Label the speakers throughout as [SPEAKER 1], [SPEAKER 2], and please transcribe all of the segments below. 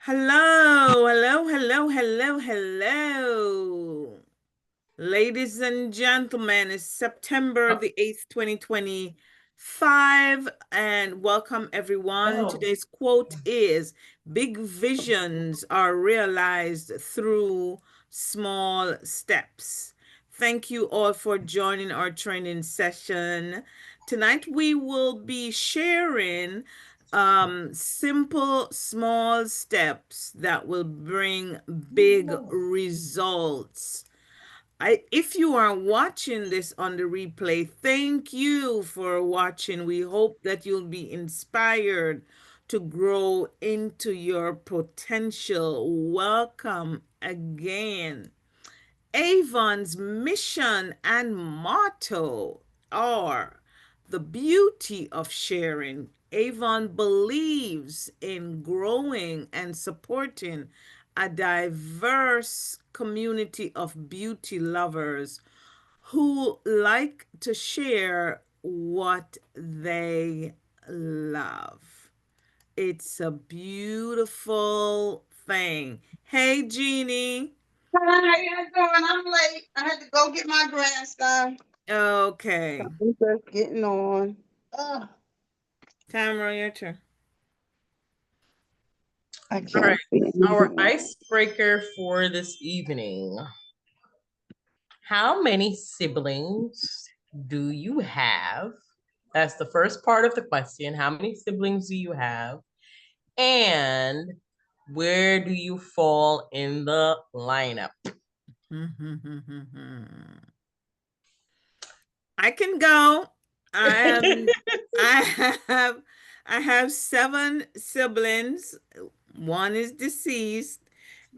[SPEAKER 1] Hello, hello, hello, hello, hello. Ladies and gentlemen, it's September the 8th, 2025, and welcome everyone.
[SPEAKER 2] Oh,
[SPEAKER 1] Today's quote is big visions are realized through small steps. Thank you all for joining our training session. Tonight we will be sharing simple small steps that will bring big results. If you are watching this on the replay, thank you for watching. We hope that you'll be inspired to grow into your potential. Welcome again. Avon's mission and motto are the beauty of sharing. Avon believes in growing and supporting a diverse community of beauty lovers who like to share what they love. It's a beautiful thing. Hey, Jeannie.
[SPEAKER 2] hi, how you doing? I'm late. I had to go get my grandson.
[SPEAKER 1] Okay.
[SPEAKER 2] I'm just getting on.
[SPEAKER 1] Tamara, your turn.
[SPEAKER 2] I
[SPEAKER 3] All right,
[SPEAKER 2] can't see
[SPEAKER 3] our
[SPEAKER 2] anything.
[SPEAKER 3] icebreaker for this evening. How many siblings do you have? That's the first part of the question. How many siblings do you have? And where do you fall in the lineup?
[SPEAKER 1] I can go. I am I have I have seven siblings. One is deceased,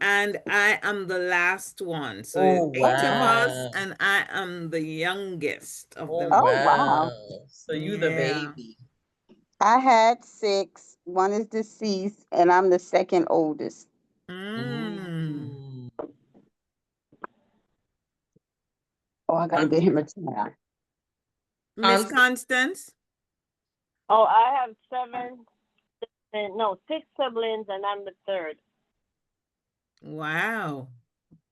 [SPEAKER 1] and I am the last one. So
[SPEAKER 3] Oh,
[SPEAKER 1] eight of us,
[SPEAKER 3] wow.
[SPEAKER 1] and I am the youngest of
[SPEAKER 3] Oh,
[SPEAKER 1] them
[SPEAKER 2] Oh,
[SPEAKER 1] all.
[SPEAKER 2] wow.
[SPEAKER 3] wow. So you the
[SPEAKER 1] Yeah.
[SPEAKER 3] baby.
[SPEAKER 2] I had six. One is deceased, and I'm the second oldest.
[SPEAKER 1] Mm.
[SPEAKER 3] Mm.
[SPEAKER 2] Oh, I got to
[SPEAKER 3] Con-
[SPEAKER 2] get him a towel.
[SPEAKER 1] Miss
[SPEAKER 3] Constance?
[SPEAKER 1] Constance?
[SPEAKER 4] Oh, I have seven, no, six siblings, and I'm the third.
[SPEAKER 1] Wow.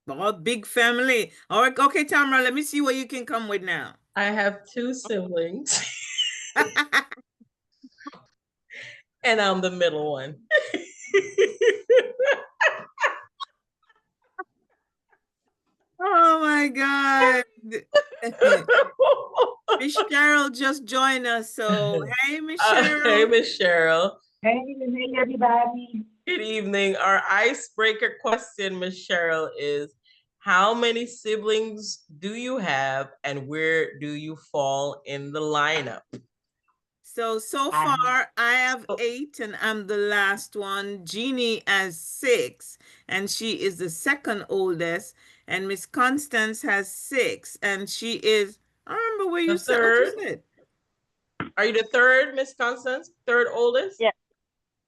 [SPEAKER 1] All big family. All right, okay, Tamara, let me see what you can come with now.
[SPEAKER 3] I have two siblings, and I'm the middle one.
[SPEAKER 1] Oh my God. Miss Cheryl just joined us. So, hey, Miss
[SPEAKER 3] Hey,
[SPEAKER 1] Cheryl.
[SPEAKER 3] Miss Cheryl.
[SPEAKER 5] Hey, everybody.
[SPEAKER 3] Good evening. Our icebreaker question, Miss Cheryl, is how many siblings do you have and where do you fall in the lineup?
[SPEAKER 1] So
[SPEAKER 5] I
[SPEAKER 1] far, I have
[SPEAKER 3] Oh,
[SPEAKER 1] 8 and I'm the last one. Jeannie has 6 and she is the second oldest. And Miss Constance has 6 and she is, I don't remember where you
[SPEAKER 3] the
[SPEAKER 1] said what you
[SPEAKER 3] third.
[SPEAKER 1] said.
[SPEAKER 3] Are you the third, Miss Constance? Third oldest?
[SPEAKER 4] Yeah.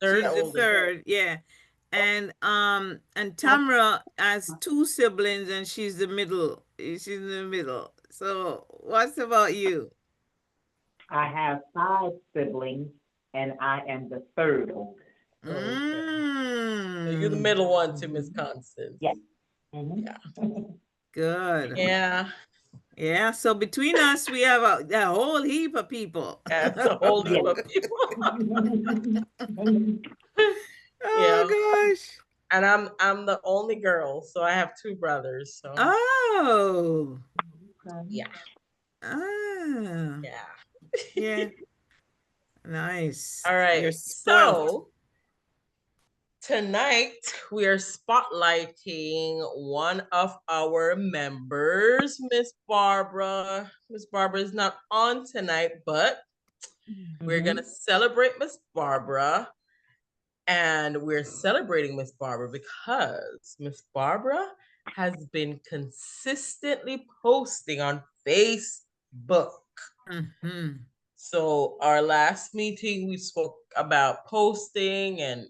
[SPEAKER 3] Third
[SPEAKER 1] She's the
[SPEAKER 3] oldest.
[SPEAKER 1] third, yeah. And Tamara has 2 siblings and she's the middle. She's in the middle. So what's about you?
[SPEAKER 5] have five siblings, and I am the third oldest.
[SPEAKER 3] Okay. So you're the middle one to Miss Constance.
[SPEAKER 5] Yes. Mhm.
[SPEAKER 3] Yeah.
[SPEAKER 1] Good.
[SPEAKER 3] Yeah.
[SPEAKER 1] Yeah, so between us, we have a whole heap of people.
[SPEAKER 3] That's a whole heap
[SPEAKER 5] Yes.
[SPEAKER 3] of people.
[SPEAKER 1] Oh
[SPEAKER 3] Yeah.
[SPEAKER 1] gosh.
[SPEAKER 3] And I'm the only girl, so I have two brothers. So
[SPEAKER 1] Oh.
[SPEAKER 3] yeah.
[SPEAKER 1] Ah.
[SPEAKER 3] Yeah.
[SPEAKER 1] Yeah. Nice.
[SPEAKER 3] All right.
[SPEAKER 1] You're spoiled.
[SPEAKER 3] So tonight we are spotlighting one of our members, Miss Barbara. Miss Barbara is not on tonight, but we're gonna celebrate Miss Barbara. And we're celebrating Miss Barbara because Miss Barbara has been consistently posting on Facebook.
[SPEAKER 1] Mhm.
[SPEAKER 3] So our last meeting, we spoke about posting and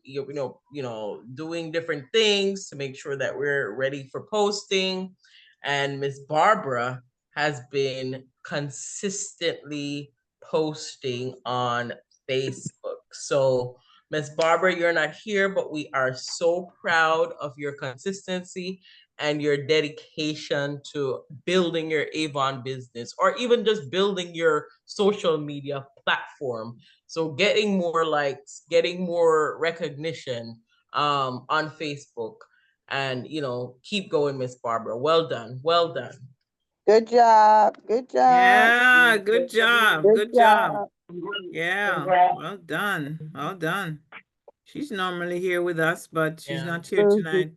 [SPEAKER 3] doing different things to make sure that we're ready for posting. And Miss Barbara has been consistently posting on Facebook. So Miss Barbara, you're not here, but we are so proud of your consistency and your dedication to building your Avon business, or even just building your social media platform. So getting more likes, getting more recognition on Facebook, and keep going, Miss Barbara. Well done, well done.
[SPEAKER 2] Good job. Good job.
[SPEAKER 1] Yeah, good job.
[SPEAKER 2] Good
[SPEAKER 1] Good job.
[SPEAKER 2] job.
[SPEAKER 1] Yeah,
[SPEAKER 5] Congrats.
[SPEAKER 1] well done. Well done. She's normally here with us, but she's
[SPEAKER 3] Yeah.
[SPEAKER 1] not here
[SPEAKER 2] Mhm.
[SPEAKER 1] tonight.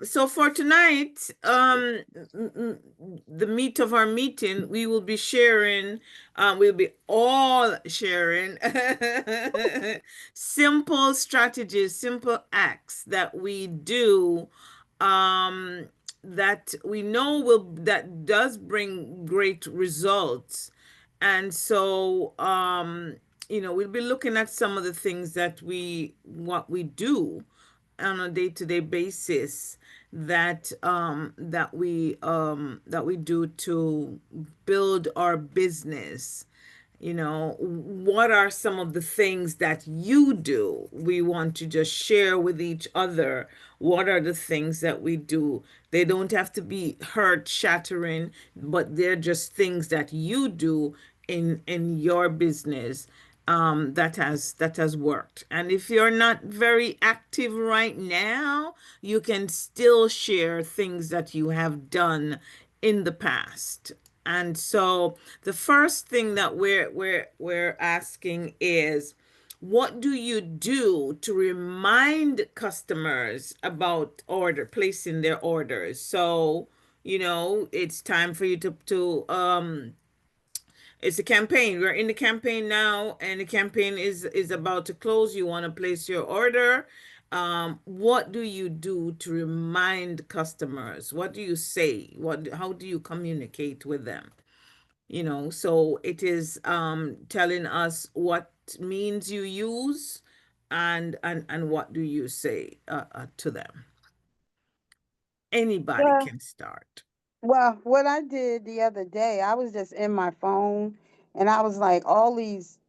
[SPEAKER 1] So for tonight, the meat of our meeting, we will be sharing, we'll be all sharing simple strategies, simple acts that we do, um, that we know that does bring great results. And so, we'll be looking at some of the things that what we do on a day-to-day basis that we do to build our business. What are some of the things that you do? We want to just share with each other. What are the things that we do? They don't have to be heart shattering, but they're just things that you do in your business, that has worked. And if you're not very active right now, you can still share things that you have done in the past. And so the first thing that we're asking is, what do you do to remind customers about placing their orders? So, it's time for you to it's a campaign. We're in the campaign now, and the campaign is about to close. You want to place your order. What do you do to remind customers? What do you say? How do you communicate with them? So it is telling us what means you use, and what do you say to them. Anybody
[SPEAKER 2] Well,
[SPEAKER 1] can start.
[SPEAKER 2] well, what I did the other day, I was just in my phone and I was like, all these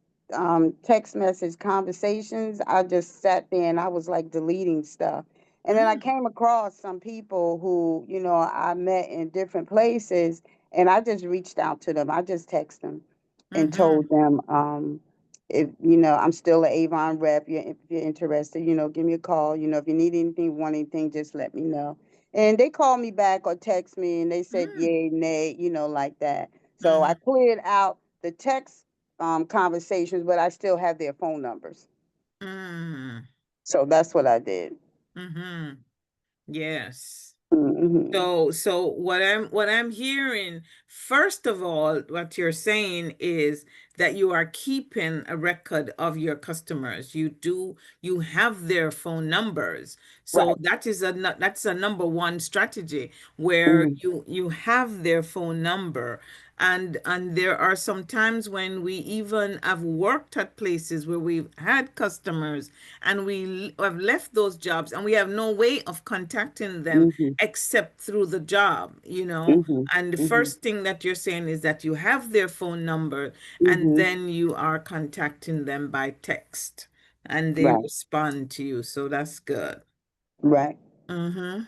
[SPEAKER 2] text message conversations, I just sat there and I was like deleting stuff. And then I
[SPEAKER 1] Mm,
[SPEAKER 2] came across some people who, I met in different places and I just reached out to them. I just texted them and
[SPEAKER 1] mm-hmm,
[SPEAKER 2] told them, if, I'm still an Avon rep. If you're interested, give me a call. If you need anything, want anything, just let me know. And they called me back or text me and they said
[SPEAKER 1] mm,
[SPEAKER 2] yay, nay, like that. So I
[SPEAKER 1] mm-hmm,
[SPEAKER 2] cleared out the text conversations, but I still have their phone numbers.
[SPEAKER 1] mm,
[SPEAKER 2] So that's what I did.
[SPEAKER 1] mm-hmm. Yes.
[SPEAKER 2] Hmm.
[SPEAKER 1] So what I'm hearing, first of all, what you're saying is that you are keeping a record of your customers. You have their phone numbers. So
[SPEAKER 2] Right.
[SPEAKER 1] that's a number one strategy, where
[SPEAKER 2] Hmm.
[SPEAKER 1] you have their phone number. And there are some times when we even have worked at places where we've had customers, and have left those jobs, and we have no way of contacting them
[SPEAKER 2] Hmm.
[SPEAKER 1] except through the job.
[SPEAKER 2] Hmm.
[SPEAKER 1] And the
[SPEAKER 2] Hmm.
[SPEAKER 1] first thing that you're saying is that you have their phone number, and
[SPEAKER 2] Hmm.
[SPEAKER 1] then you are contacting them by text, and they
[SPEAKER 2] Right.
[SPEAKER 1] respond to you. So that's good.
[SPEAKER 2] Right.
[SPEAKER 1] Mm-hmm.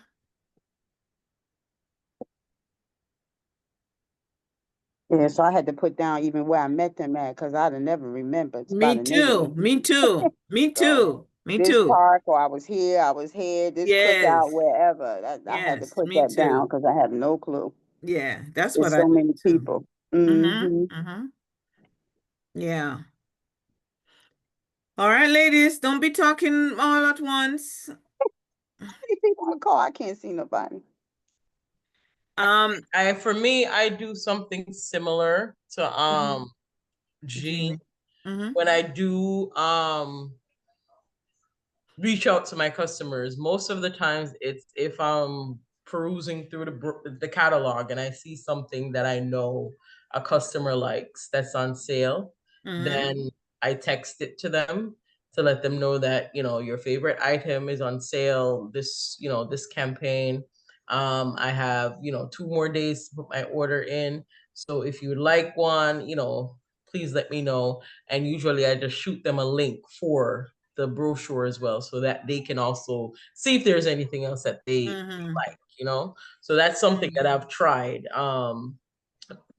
[SPEAKER 2] Yeah. So I had to put down even where I met them at because I'd have never remembered. It's about
[SPEAKER 1] Me
[SPEAKER 2] a
[SPEAKER 1] too.
[SPEAKER 2] neighborhood.
[SPEAKER 1] Me too. Me
[SPEAKER 2] So
[SPEAKER 1] too. Me
[SPEAKER 2] this
[SPEAKER 1] too.
[SPEAKER 2] park, or I was here, this cookout,
[SPEAKER 1] Yes.
[SPEAKER 2] wherever. I had to
[SPEAKER 1] Yes.
[SPEAKER 2] put
[SPEAKER 1] Me
[SPEAKER 2] that down
[SPEAKER 1] too.
[SPEAKER 2] because I have no clue.
[SPEAKER 1] Yeah. That's what
[SPEAKER 2] There's
[SPEAKER 1] I
[SPEAKER 2] so
[SPEAKER 1] do
[SPEAKER 2] many
[SPEAKER 1] too.
[SPEAKER 2] people.
[SPEAKER 1] Mm-hmm.
[SPEAKER 2] Mm-hmm.
[SPEAKER 1] Mm-hmm. Yeah. All right, ladies, don't be talking all at once.
[SPEAKER 2] Many people on the call. I can't see nobody.
[SPEAKER 1] Um,
[SPEAKER 3] For me, I do something similar to
[SPEAKER 1] mhm,
[SPEAKER 3] G.
[SPEAKER 1] Jeannie. Mm-hmm.
[SPEAKER 3] When I do reach out to my customers. Most of the times it's if I'm perusing through the catalog and I see something that I know a customer likes that's on sale,
[SPEAKER 1] Mm-hmm.
[SPEAKER 3] then I text it to them to let them know that, your favorite item is on sale this campaign. I have, 2 more days to put my order in. So if you would like one, please let me know. And usually I just shoot them a link for the brochure as well, so that they can also see if there's anything else that they
[SPEAKER 1] Mm-hmm.
[SPEAKER 3] like, you know. So that's something that I've tried.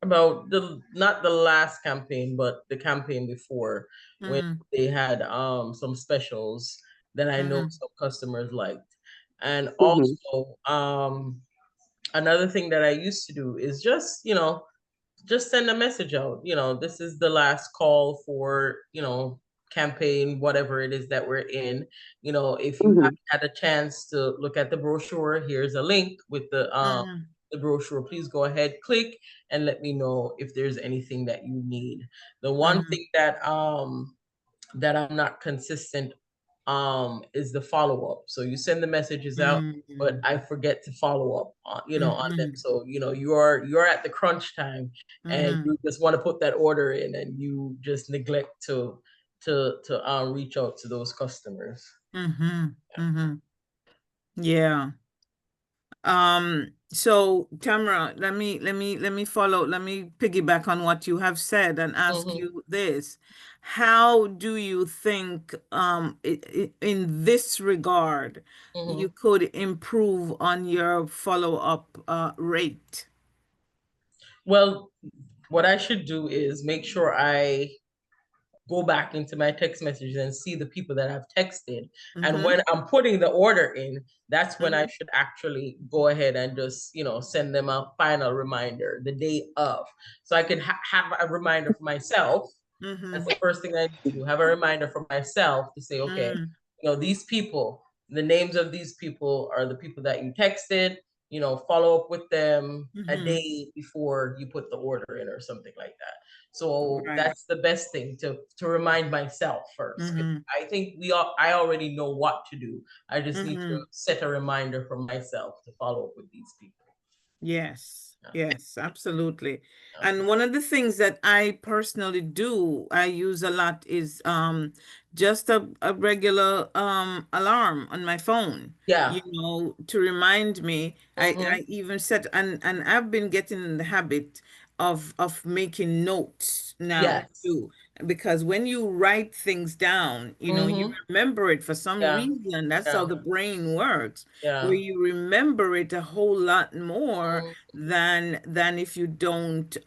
[SPEAKER 3] About the not the last campaign, but the campaign before, when
[SPEAKER 1] Mm-hmm.
[SPEAKER 3] they had some specials that I know
[SPEAKER 1] Mm-hmm.
[SPEAKER 3] some customers liked. And
[SPEAKER 2] Mm-hmm.
[SPEAKER 3] also another thing that I used to do is just, just send a message out. This is the last call for, campaign, whatever it is that we're in. If you
[SPEAKER 2] Mm-hmm.
[SPEAKER 3] haven't had a chance to look at the brochure, here's a link with
[SPEAKER 1] Mm-hmm.
[SPEAKER 3] the brochure. Please go ahead, click, and let me know if there's anything that you need. The one
[SPEAKER 1] Mm-hmm.
[SPEAKER 3] thing that I'm not consistent is the follow up. So you send the messages out, but
[SPEAKER 1] Mm-hmm.
[SPEAKER 3] I forget to follow up on them.
[SPEAKER 1] Mm-hmm.
[SPEAKER 3] So you're at the crunch time and
[SPEAKER 1] Mm-hmm.
[SPEAKER 3] you just want to put that order in and you just neglect to reach out to those customers.
[SPEAKER 1] Mm-hmm. Mm-hmm. Yeah. So Tamara, let me follow, let me piggyback on what you have said and ask
[SPEAKER 3] Hmm.
[SPEAKER 1] you this. How do you think in this regard you
[SPEAKER 3] Hmm.
[SPEAKER 1] could improve on your follow-up rate?
[SPEAKER 3] Well, what I should do is make sure I go back into my text messages and see the people that I've texted. And
[SPEAKER 1] Mm-hmm.
[SPEAKER 3] when I'm putting the order in, that's when I
[SPEAKER 1] Mm-hmm.
[SPEAKER 3] should actually go ahead and just, send them a final reminder the day of. So I can have a reminder for myself. That's
[SPEAKER 1] Mm-hmm.
[SPEAKER 3] the first thing I need to do. Have a reminder for myself to say, okay, these people, the names of these people are the people that you texted, follow up with them a
[SPEAKER 1] Mm-hmm.
[SPEAKER 3] day before you put the order in or something like that. So
[SPEAKER 1] Right.
[SPEAKER 3] that's the best thing to remind myself first. 'Cause
[SPEAKER 1] Mm-hmm.
[SPEAKER 3] I think I already know what to do. I just need to
[SPEAKER 1] Mm-hmm.
[SPEAKER 3] set a reminder for myself to follow up with these people.
[SPEAKER 1] Yes,
[SPEAKER 3] Yeah.
[SPEAKER 1] yes, absolutely.
[SPEAKER 3] Yeah.
[SPEAKER 1] And one of the things that I personally do, I use a lot is just a regular alarm on my phone,
[SPEAKER 3] Yeah.
[SPEAKER 1] to remind me.
[SPEAKER 3] Mm-hmm.
[SPEAKER 1] I even set, and I've been getting in the habit of making notes now
[SPEAKER 3] Yes.
[SPEAKER 1] too. Because when you write things down, you
[SPEAKER 3] Mm-hmm.
[SPEAKER 1] remember it for some
[SPEAKER 3] Yeah.
[SPEAKER 1] reason. That's how
[SPEAKER 3] Yeah.
[SPEAKER 1] the brain works, where
[SPEAKER 3] Yeah.
[SPEAKER 1] you remember it a whole lot more
[SPEAKER 3] Mm,
[SPEAKER 1] than if you don't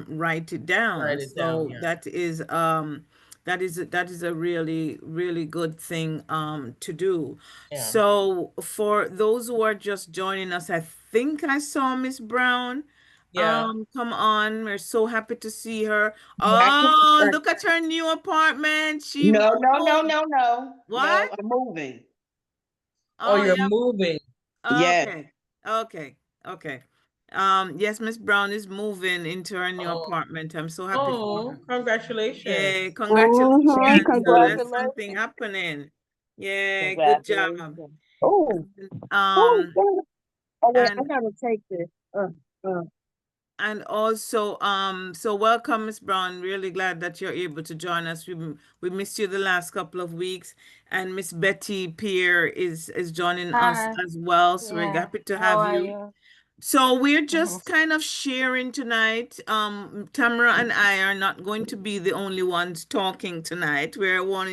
[SPEAKER 1] write it down.
[SPEAKER 3] write it down.
[SPEAKER 1] So
[SPEAKER 3] Yeah.
[SPEAKER 1] that is a really really good thing to do.
[SPEAKER 3] Yeah.
[SPEAKER 1] So for those who are just joining us, I think I saw Miss Brown
[SPEAKER 3] Yeah.
[SPEAKER 1] come on. We're so happy to see her.
[SPEAKER 2] I can,
[SPEAKER 1] Oh, look at her new apartment. She
[SPEAKER 2] no, no, no,
[SPEAKER 1] moved.
[SPEAKER 2] no, no,
[SPEAKER 1] What?
[SPEAKER 2] no. I'm moving.
[SPEAKER 3] Oh,
[SPEAKER 1] Oh
[SPEAKER 3] you're
[SPEAKER 1] yeah.
[SPEAKER 3] moving.
[SPEAKER 2] Yes.
[SPEAKER 1] Okay. Okay. Okay. Yes, Miss Brown is moving into her new
[SPEAKER 3] Oh,
[SPEAKER 1] apartment. I'm so happy for
[SPEAKER 3] oh,
[SPEAKER 1] her. Yeah,
[SPEAKER 3] congratulations.
[SPEAKER 2] Mm-hmm.
[SPEAKER 1] congratulations. So that's
[SPEAKER 2] Congratulations.
[SPEAKER 1] something happening. Yeah, good job.
[SPEAKER 4] Congratulations.
[SPEAKER 2] Oh, oh,
[SPEAKER 1] Um,
[SPEAKER 2] God. Oh, wait, I
[SPEAKER 1] and
[SPEAKER 2] gotta take this. Uh.
[SPEAKER 1] and also, so welcome, Miss Brown. Really glad that you're able to join us. We missed you the last couple of weeks, and Miss Betty Peer is joining us
[SPEAKER 4] Hi.
[SPEAKER 1] as well. So we're
[SPEAKER 4] Yeah.
[SPEAKER 1] happy to
[SPEAKER 4] How
[SPEAKER 1] have
[SPEAKER 4] are
[SPEAKER 1] you.
[SPEAKER 4] you?
[SPEAKER 1] So we're
[SPEAKER 4] Mm-hmm.
[SPEAKER 1] just kind of sharing tonight. Tamara and I are not going to be the only ones talking tonight. We want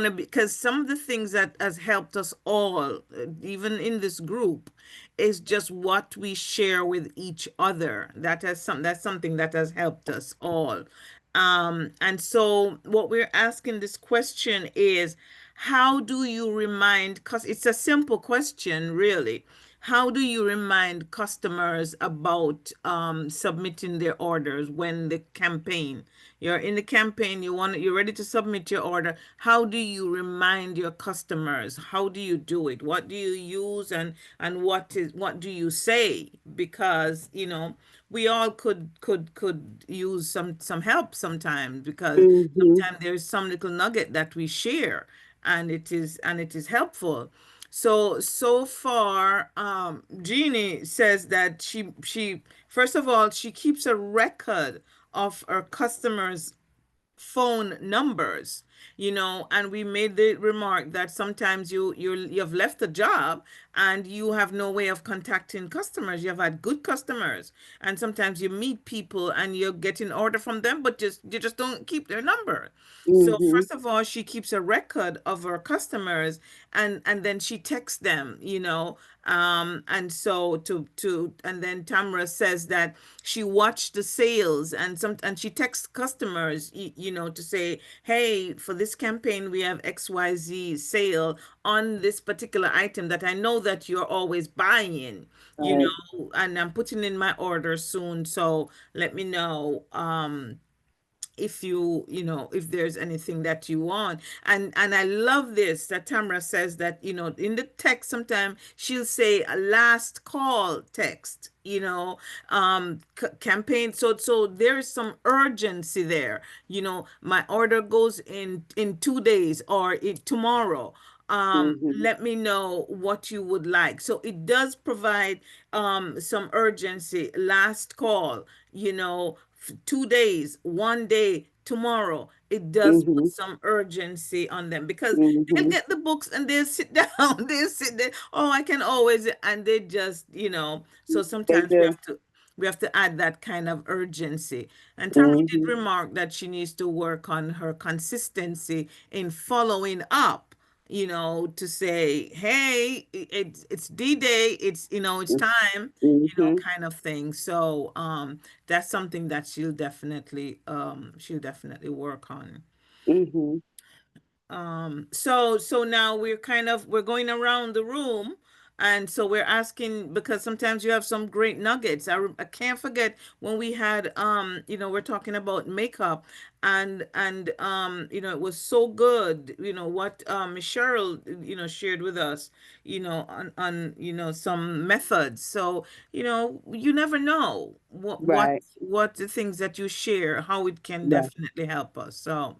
[SPEAKER 1] to be, because some of the things that has helped us all, even in this group, is just what we share with each other. That's something that has helped us all. And so what we're asking this question is, how do you remind, because it's a simple question, really. How do you remind customers about submitting their orders when the campaign? You're in the campaign, you're ready to submit your order. How do you remind your customers? How do you do it? What do you use, and what do you say? Because, we all could use some help sometimes, because
[SPEAKER 2] Mm-hmm.
[SPEAKER 1] sometimes there's some little nugget that we share, and it is helpful. So far, Jeannie says that she first of all, she keeps a record of her customers phone numbers, and we made the remark that sometimes you've left a job and you have no way of contacting customers. You have had good customers, and sometimes you meet people and you're getting order from them, but you just don't keep their number. So
[SPEAKER 2] Mhm.
[SPEAKER 1] first of all, she keeps a record of her customers, and then she texts them, and so and then Tamara says that she watched the sales, and she texts customers, to say, hey, for this campaign we have XYZ sale on this particular item that I know that you're always buying,
[SPEAKER 2] Right.
[SPEAKER 1] and I'm putting in my order soon, so let me know if if there's anything that you want. And I love this that Tamara says that, in the text sometimes she'll say a last call text, campaign, so there's some urgency there. My order goes in 2 days, or tomorrow.
[SPEAKER 2] Mhm.
[SPEAKER 1] Let me know what you would like. So it does provide some urgency. Last call, 2 days, 1 day, tomorrow. It does put
[SPEAKER 2] Mhm.
[SPEAKER 1] some urgency on them, because they'll
[SPEAKER 2] Mhm.
[SPEAKER 1] get the books and they'll sit down, they'll sit there. Oh, I can always, and they just, so
[SPEAKER 2] They
[SPEAKER 1] sometimes
[SPEAKER 2] do.
[SPEAKER 1] we have to add that kind of urgency. And Tamara did
[SPEAKER 2] Mhm.
[SPEAKER 1] remark that she needs to work on her consistency in following up, to say, hey, it's D-Day, it's time,
[SPEAKER 2] Mhm.
[SPEAKER 1] kind of thing. So that's something that she'll definitely work on.
[SPEAKER 2] Mhm.
[SPEAKER 1] So now we're going around the room, and so we're asking, because sometimes you have some great nuggets. I can't forget when we had, we're talking about makeup, and it was so good, what Cheryl, shared with us, on some methods. So, you never know
[SPEAKER 2] Right.
[SPEAKER 1] what the things that you share, how it can
[SPEAKER 2] Right.
[SPEAKER 1] definitely help us. So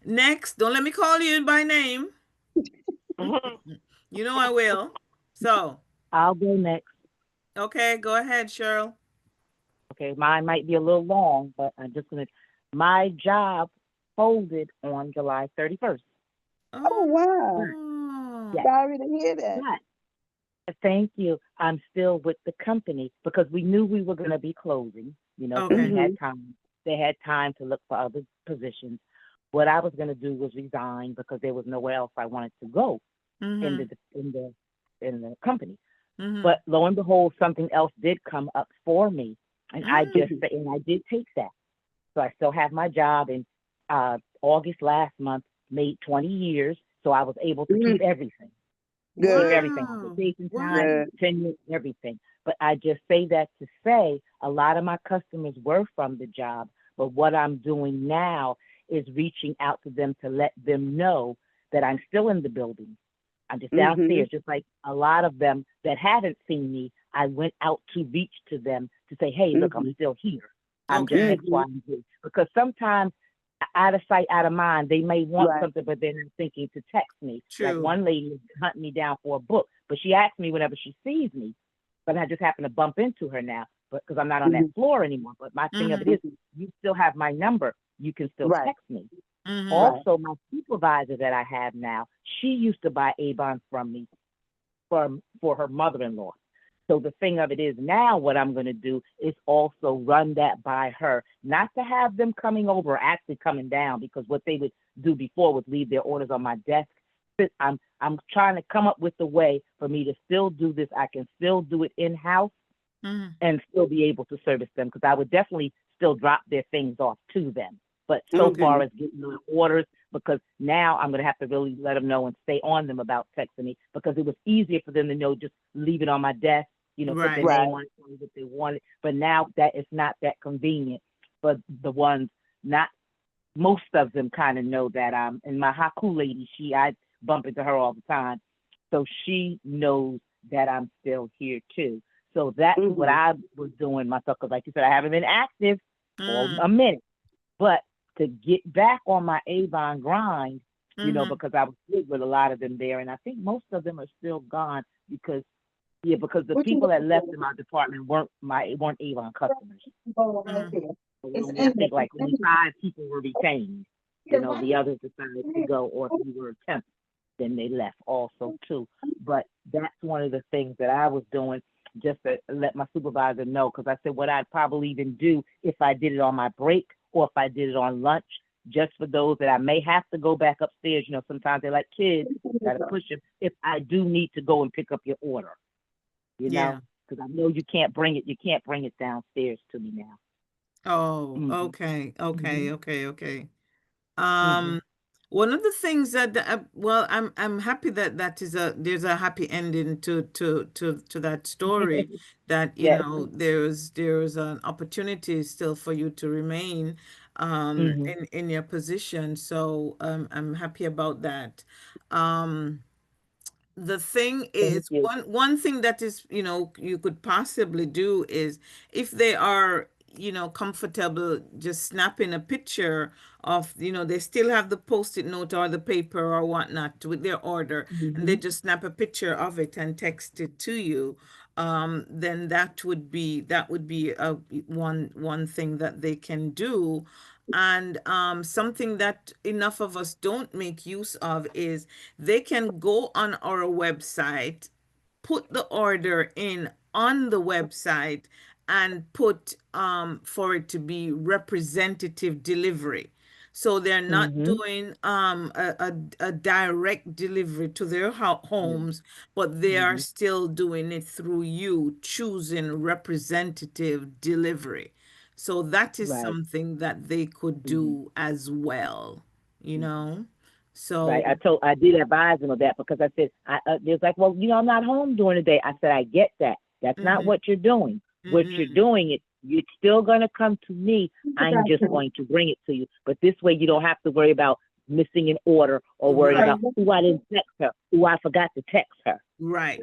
[SPEAKER 1] next, don't let me call you by name. You know I will. So,
[SPEAKER 5] I'll go next.
[SPEAKER 1] okay, go ahead, Cheryl.
[SPEAKER 5] Okay, mine might be a little long, but I'm just gonna. My job folded on July 31st.
[SPEAKER 2] Oh wow.
[SPEAKER 5] But
[SPEAKER 1] Oh.
[SPEAKER 5] yes,
[SPEAKER 2] Sorry to hear that.
[SPEAKER 5] but thank you. I'm still with the company because we knew we were going to be closing, so we
[SPEAKER 1] Okay.
[SPEAKER 5] had
[SPEAKER 2] Mhm.
[SPEAKER 5] time. They had time to look for other positions. What I was going to do was resign because there was nowhere else I wanted to go in the
[SPEAKER 1] Mm-hmm.
[SPEAKER 5] in the in the company.
[SPEAKER 1] Mm-hmm.
[SPEAKER 5] But lo and behold, something else did come up for me, and
[SPEAKER 1] Mm.
[SPEAKER 5] I did take that. So I still have my job. In August last month, made 20 years, so I was able to keep
[SPEAKER 2] Mhm.
[SPEAKER 5] everything, keep
[SPEAKER 2] Good.
[SPEAKER 5] everything,
[SPEAKER 1] Wow.
[SPEAKER 5] vacation time,
[SPEAKER 1] Wow.
[SPEAKER 2] Good.
[SPEAKER 5] tenure, everything. But I just say that to say a lot of my customers were from the job. But what I'm doing now is reaching out to them to let them know that I'm still in the building. I'm just
[SPEAKER 2] Mhm.
[SPEAKER 5] downstairs, just like a lot of them that haven't seen me. I went out to reach to them to say, hey, look, I'm
[SPEAKER 2] Mhm.
[SPEAKER 5] still here. I'm just
[SPEAKER 1] Okay.
[SPEAKER 5] X, Y,
[SPEAKER 2] Mhm.
[SPEAKER 5] and Z. Because sometimes out of sight, out of mind, they may want
[SPEAKER 2] Right.
[SPEAKER 5] something, but they're not thinking to text me. Like
[SPEAKER 1] True.
[SPEAKER 5] one lady is hunting me down for a book, but she asks me whenever she sees me, but I just happen to bump into her now, but because I'm not on that
[SPEAKER 2] Mhm.
[SPEAKER 5] floor anymore. But my thing of it
[SPEAKER 1] Mm-hmm.
[SPEAKER 5] is,
[SPEAKER 2] Mhm.
[SPEAKER 5] you still have my number. You can still
[SPEAKER 2] Right.
[SPEAKER 5] text me.
[SPEAKER 1] Mm-hmm.
[SPEAKER 2] Right.
[SPEAKER 5] Also, my supervisor that I have now, she used to buy Avon from me for her mother-in-law. So the thing of it is now what I'm going to do is also run that by her, not to have them coming over or actually coming down because what they would do before was leave their orders on my desk. I'm trying to come up with a way for me to still do this. I can still do it in house
[SPEAKER 1] Mm-hmm.
[SPEAKER 5] and still be able to service them because I would definitely still drop their things off to them. But so
[SPEAKER 1] Okay.
[SPEAKER 5] far
[SPEAKER 2] Mhm.
[SPEAKER 5] as getting my orders, because now I'm going to have to really let them know and stay on them about texting me because it was easier for them to know just leave it on my desk, put their
[SPEAKER 1] Right.
[SPEAKER 5] name
[SPEAKER 2] Right.
[SPEAKER 5] on it, tell me what they wanted. But now that it's not that convenient for the ones, not most of them kind of know that I'm, and my Haku lady, I bump into her all the time. So she knows that I'm still here too. So that's what
[SPEAKER 2] Mhm.
[SPEAKER 5] I was doing myself. Because, like you said, I haven't been active for
[SPEAKER 1] Mm.
[SPEAKER 5] a minute. But to get back on my Avon grind,
[SPEAKER 1] Mm-hmm.
[SPEAKER 5] because I was good with a lot of them there, and I think most of them are still gone because, yeah, because the
[SPEAKER 2] What you
[SPEAKER 5] people that
[SPEAKER 2] looking
[SPEAKER 5] left
[SPEAKER 2] for?
[SPEAKER 5] in my department weren't Avon customers.
[SPEAKER 2] Go right
[SPEAKER 1] Mm.
[SPEAKER 2] there. It's
[SPEAKER 5] Only I
[SPEAKER 2] in
[SPEAKER 5] think like only 5 people were retained. The others decided to go, or if you were a temp, then they left also too. But that's one of the things that I was doing just to let my supervisor know, because I said what I'd probably even do if I did it on my break or if I did it on lunch, just for those that I may have to go back upstairs. Sometimes they're like kids, gotta push them. If I do need to go and pick up your order,
[SPEAKER 1] Yeah.
[SPEAKER 5] because I know you can't bring it downstairs to me now.
[SPEAKER 1] Oh,
[SPEAKER 5] Mhm.
[SPEAKER 1] okay,
[SPEAKER 5] Mhm.
[SPEAKER 1] okay, okay, okay.
[SPEAKER 5] Mhm.
[SPEAKER 1] Um, one of the things well, I'm happy that there's a happy ending to that story, that
[SPEAKER 5] Yes.
[SPEAKER 1] there's an opportunity still for you to remain
[SPEAKER 5] Mhm.
[SPEAKER 1] in your position. So I'm happy about that. Um, the thing
[SPEAKER 5] Thank
[SPEAKER 1] is,
[SPEAKER 5] you.
[SPEAKER 1] one thing that is, you could possibly do is, if they are, comfortable just snapping a picture of, they still have the post-it note or the paper or whatnot with their order, and they
[SPEAKER 5] Mhm.
[SPEAKER 1] just snap a picture of it and text it to you. Then that would be one thing that they can do. And something that enough of us don't make use of is, they can go on our website, put the order in on the website, and put for it to be representative delivery. So they're not
[SPEAKER 5] Mhm.
[SPEAKER 1] doing a direct delivery to their
[SPEAKER 5] Mhm.
[SPEAKER 1] homes, but they are
[SPEAKER 5] Mhm.
[SPEAKER 1] still doing it through you, choosing representative delivery. So that is
[SPEAKER 5] Right.
[SPEAKER 1] something that they could
[SPEAKER 5] Mhm.
[SPEAKER 1] do as well, you
[SPEAKER 5] Mhm.
[SPEAKER 1] know?
[SPEAKER 5] Right.
[SPEAKER 1] So,
[SPEAKER 5] I did advise them of that because I said, there's like, well, I'm not home during the day. I said, I get that. That's not
[SPEAKER 1] mm-hmm,
[SPEAKER 5] what you're doing. What you're
[SPEAKER 1] mm-mm,
[SPEAKER 5] doing is you're still going to come to me. I'm just going to bring it to you. But this way you don't have to worry about missing an order or worrying
[SPEAKER 1] right,
[SPEAKER 5] about, I didn't text her. I forgot to text her.
[SPEAKER 1] right,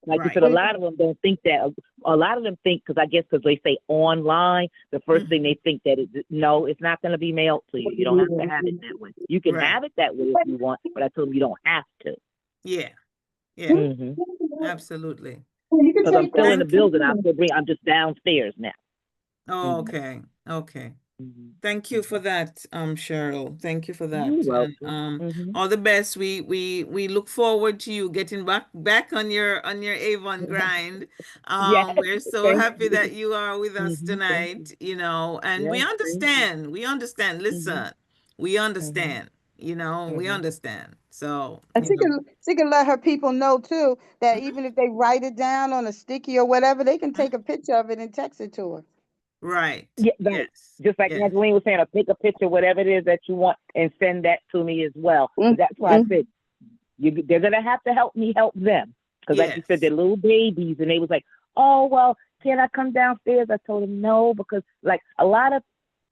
[SPEAKER 5] Like you
[SPEAKER 1] right.
[SPEAKER 5] said, a lot of them don't think that. A lot of them think, because I guess because they say online, the first thing
[SPEAKER 1] Mm-hmm,
[SPEAKER 5] they think that no, it's not going to be mailed to you. You don't have to have it that way. You can
[SPEAKER 1] right.
[SPEAKER 5] have it that way if you want, but I told them you don't have to.
[SPEAKER 1] Yeah, yeah,
[SPEAKER 5] Mm-hmm.
[SPEAKER 1] absolutely.
[SPEAKER 5] Because I'm still in the
[SPEAKER 1] Thank you.
[SPEAKER 5] building. I'm just downstairs now.
[SPEAKER 1] Oh,
[SPEAKER 5] Mm-hmm.
[SPEAKER 1] okay, okay.
[SPEAKER 5] Mm-hmm.
[SPEAKER 1] Thank you for
[SPEAKER 5] Mm-hmm.
[SPEAKER 1] that, Cheryl. Thank you for
[SPEAKER 5] You're
[SPEAKER 1] that. And
[SPEAKER 5] welcome. Mm-hmm.
[SPEAKER 1] all the best. We look forward to you getting back on your Avon grind.
[SPEAKER 5] Yes.
[SPEAKER 1] We're so
[SPEAKER 5] Thank
[SPEAKER 1] happy
[SPEAKER 5] you.
[SPEAKER 1] that you are with us
[SPEAKER 5] Mm-hmm. Thank you.
[SPEAKER 1] tonight, and
[SPEAKER 5] Yes.
[SPEAKER 1] we
[SPEAKER 5] Thank you.
[SPEAKER 1] understand. We understand.
[SPEAKER 5] Mm-hmm.
[SPEAKER 1] Listen, we
[SPEAKER 5] Mm-hmm.
[SPEAKER 1] understand. We
[SPEAKER 5] Mm-hmm.
[SPEAKER 1] understand. So,
[SPEAKER 2] And she can let her people know too that
[SPEAKER 1] mhm.
[SPEAKER 2] even if they write it down on a sticky or whatever, they can take a picture of it and text it to her.
[SPEAKER 1] Right.
[SPEAKER 5] Yeah, right.
[SPEAKER 1] Yes.
[SPEAKER 5] Just like
[SPEAKER 1] Yes.
[SPEAKER 5] Angeline was saying, take a picture, whatever it is that you want, and send that to me as well.
[SPEAKER 2] Mm,
[SPEAKER 5] But that's why I
[SPEAKER 2] mm,
[SPEAKER 5] said they're gonna have to help me help them, because like you said, they're
[SPEAKER 1] Yes.
[SPEAKER 5] little babies, and they was like, oh well, can I come downstairs? I told them no, because like a lot of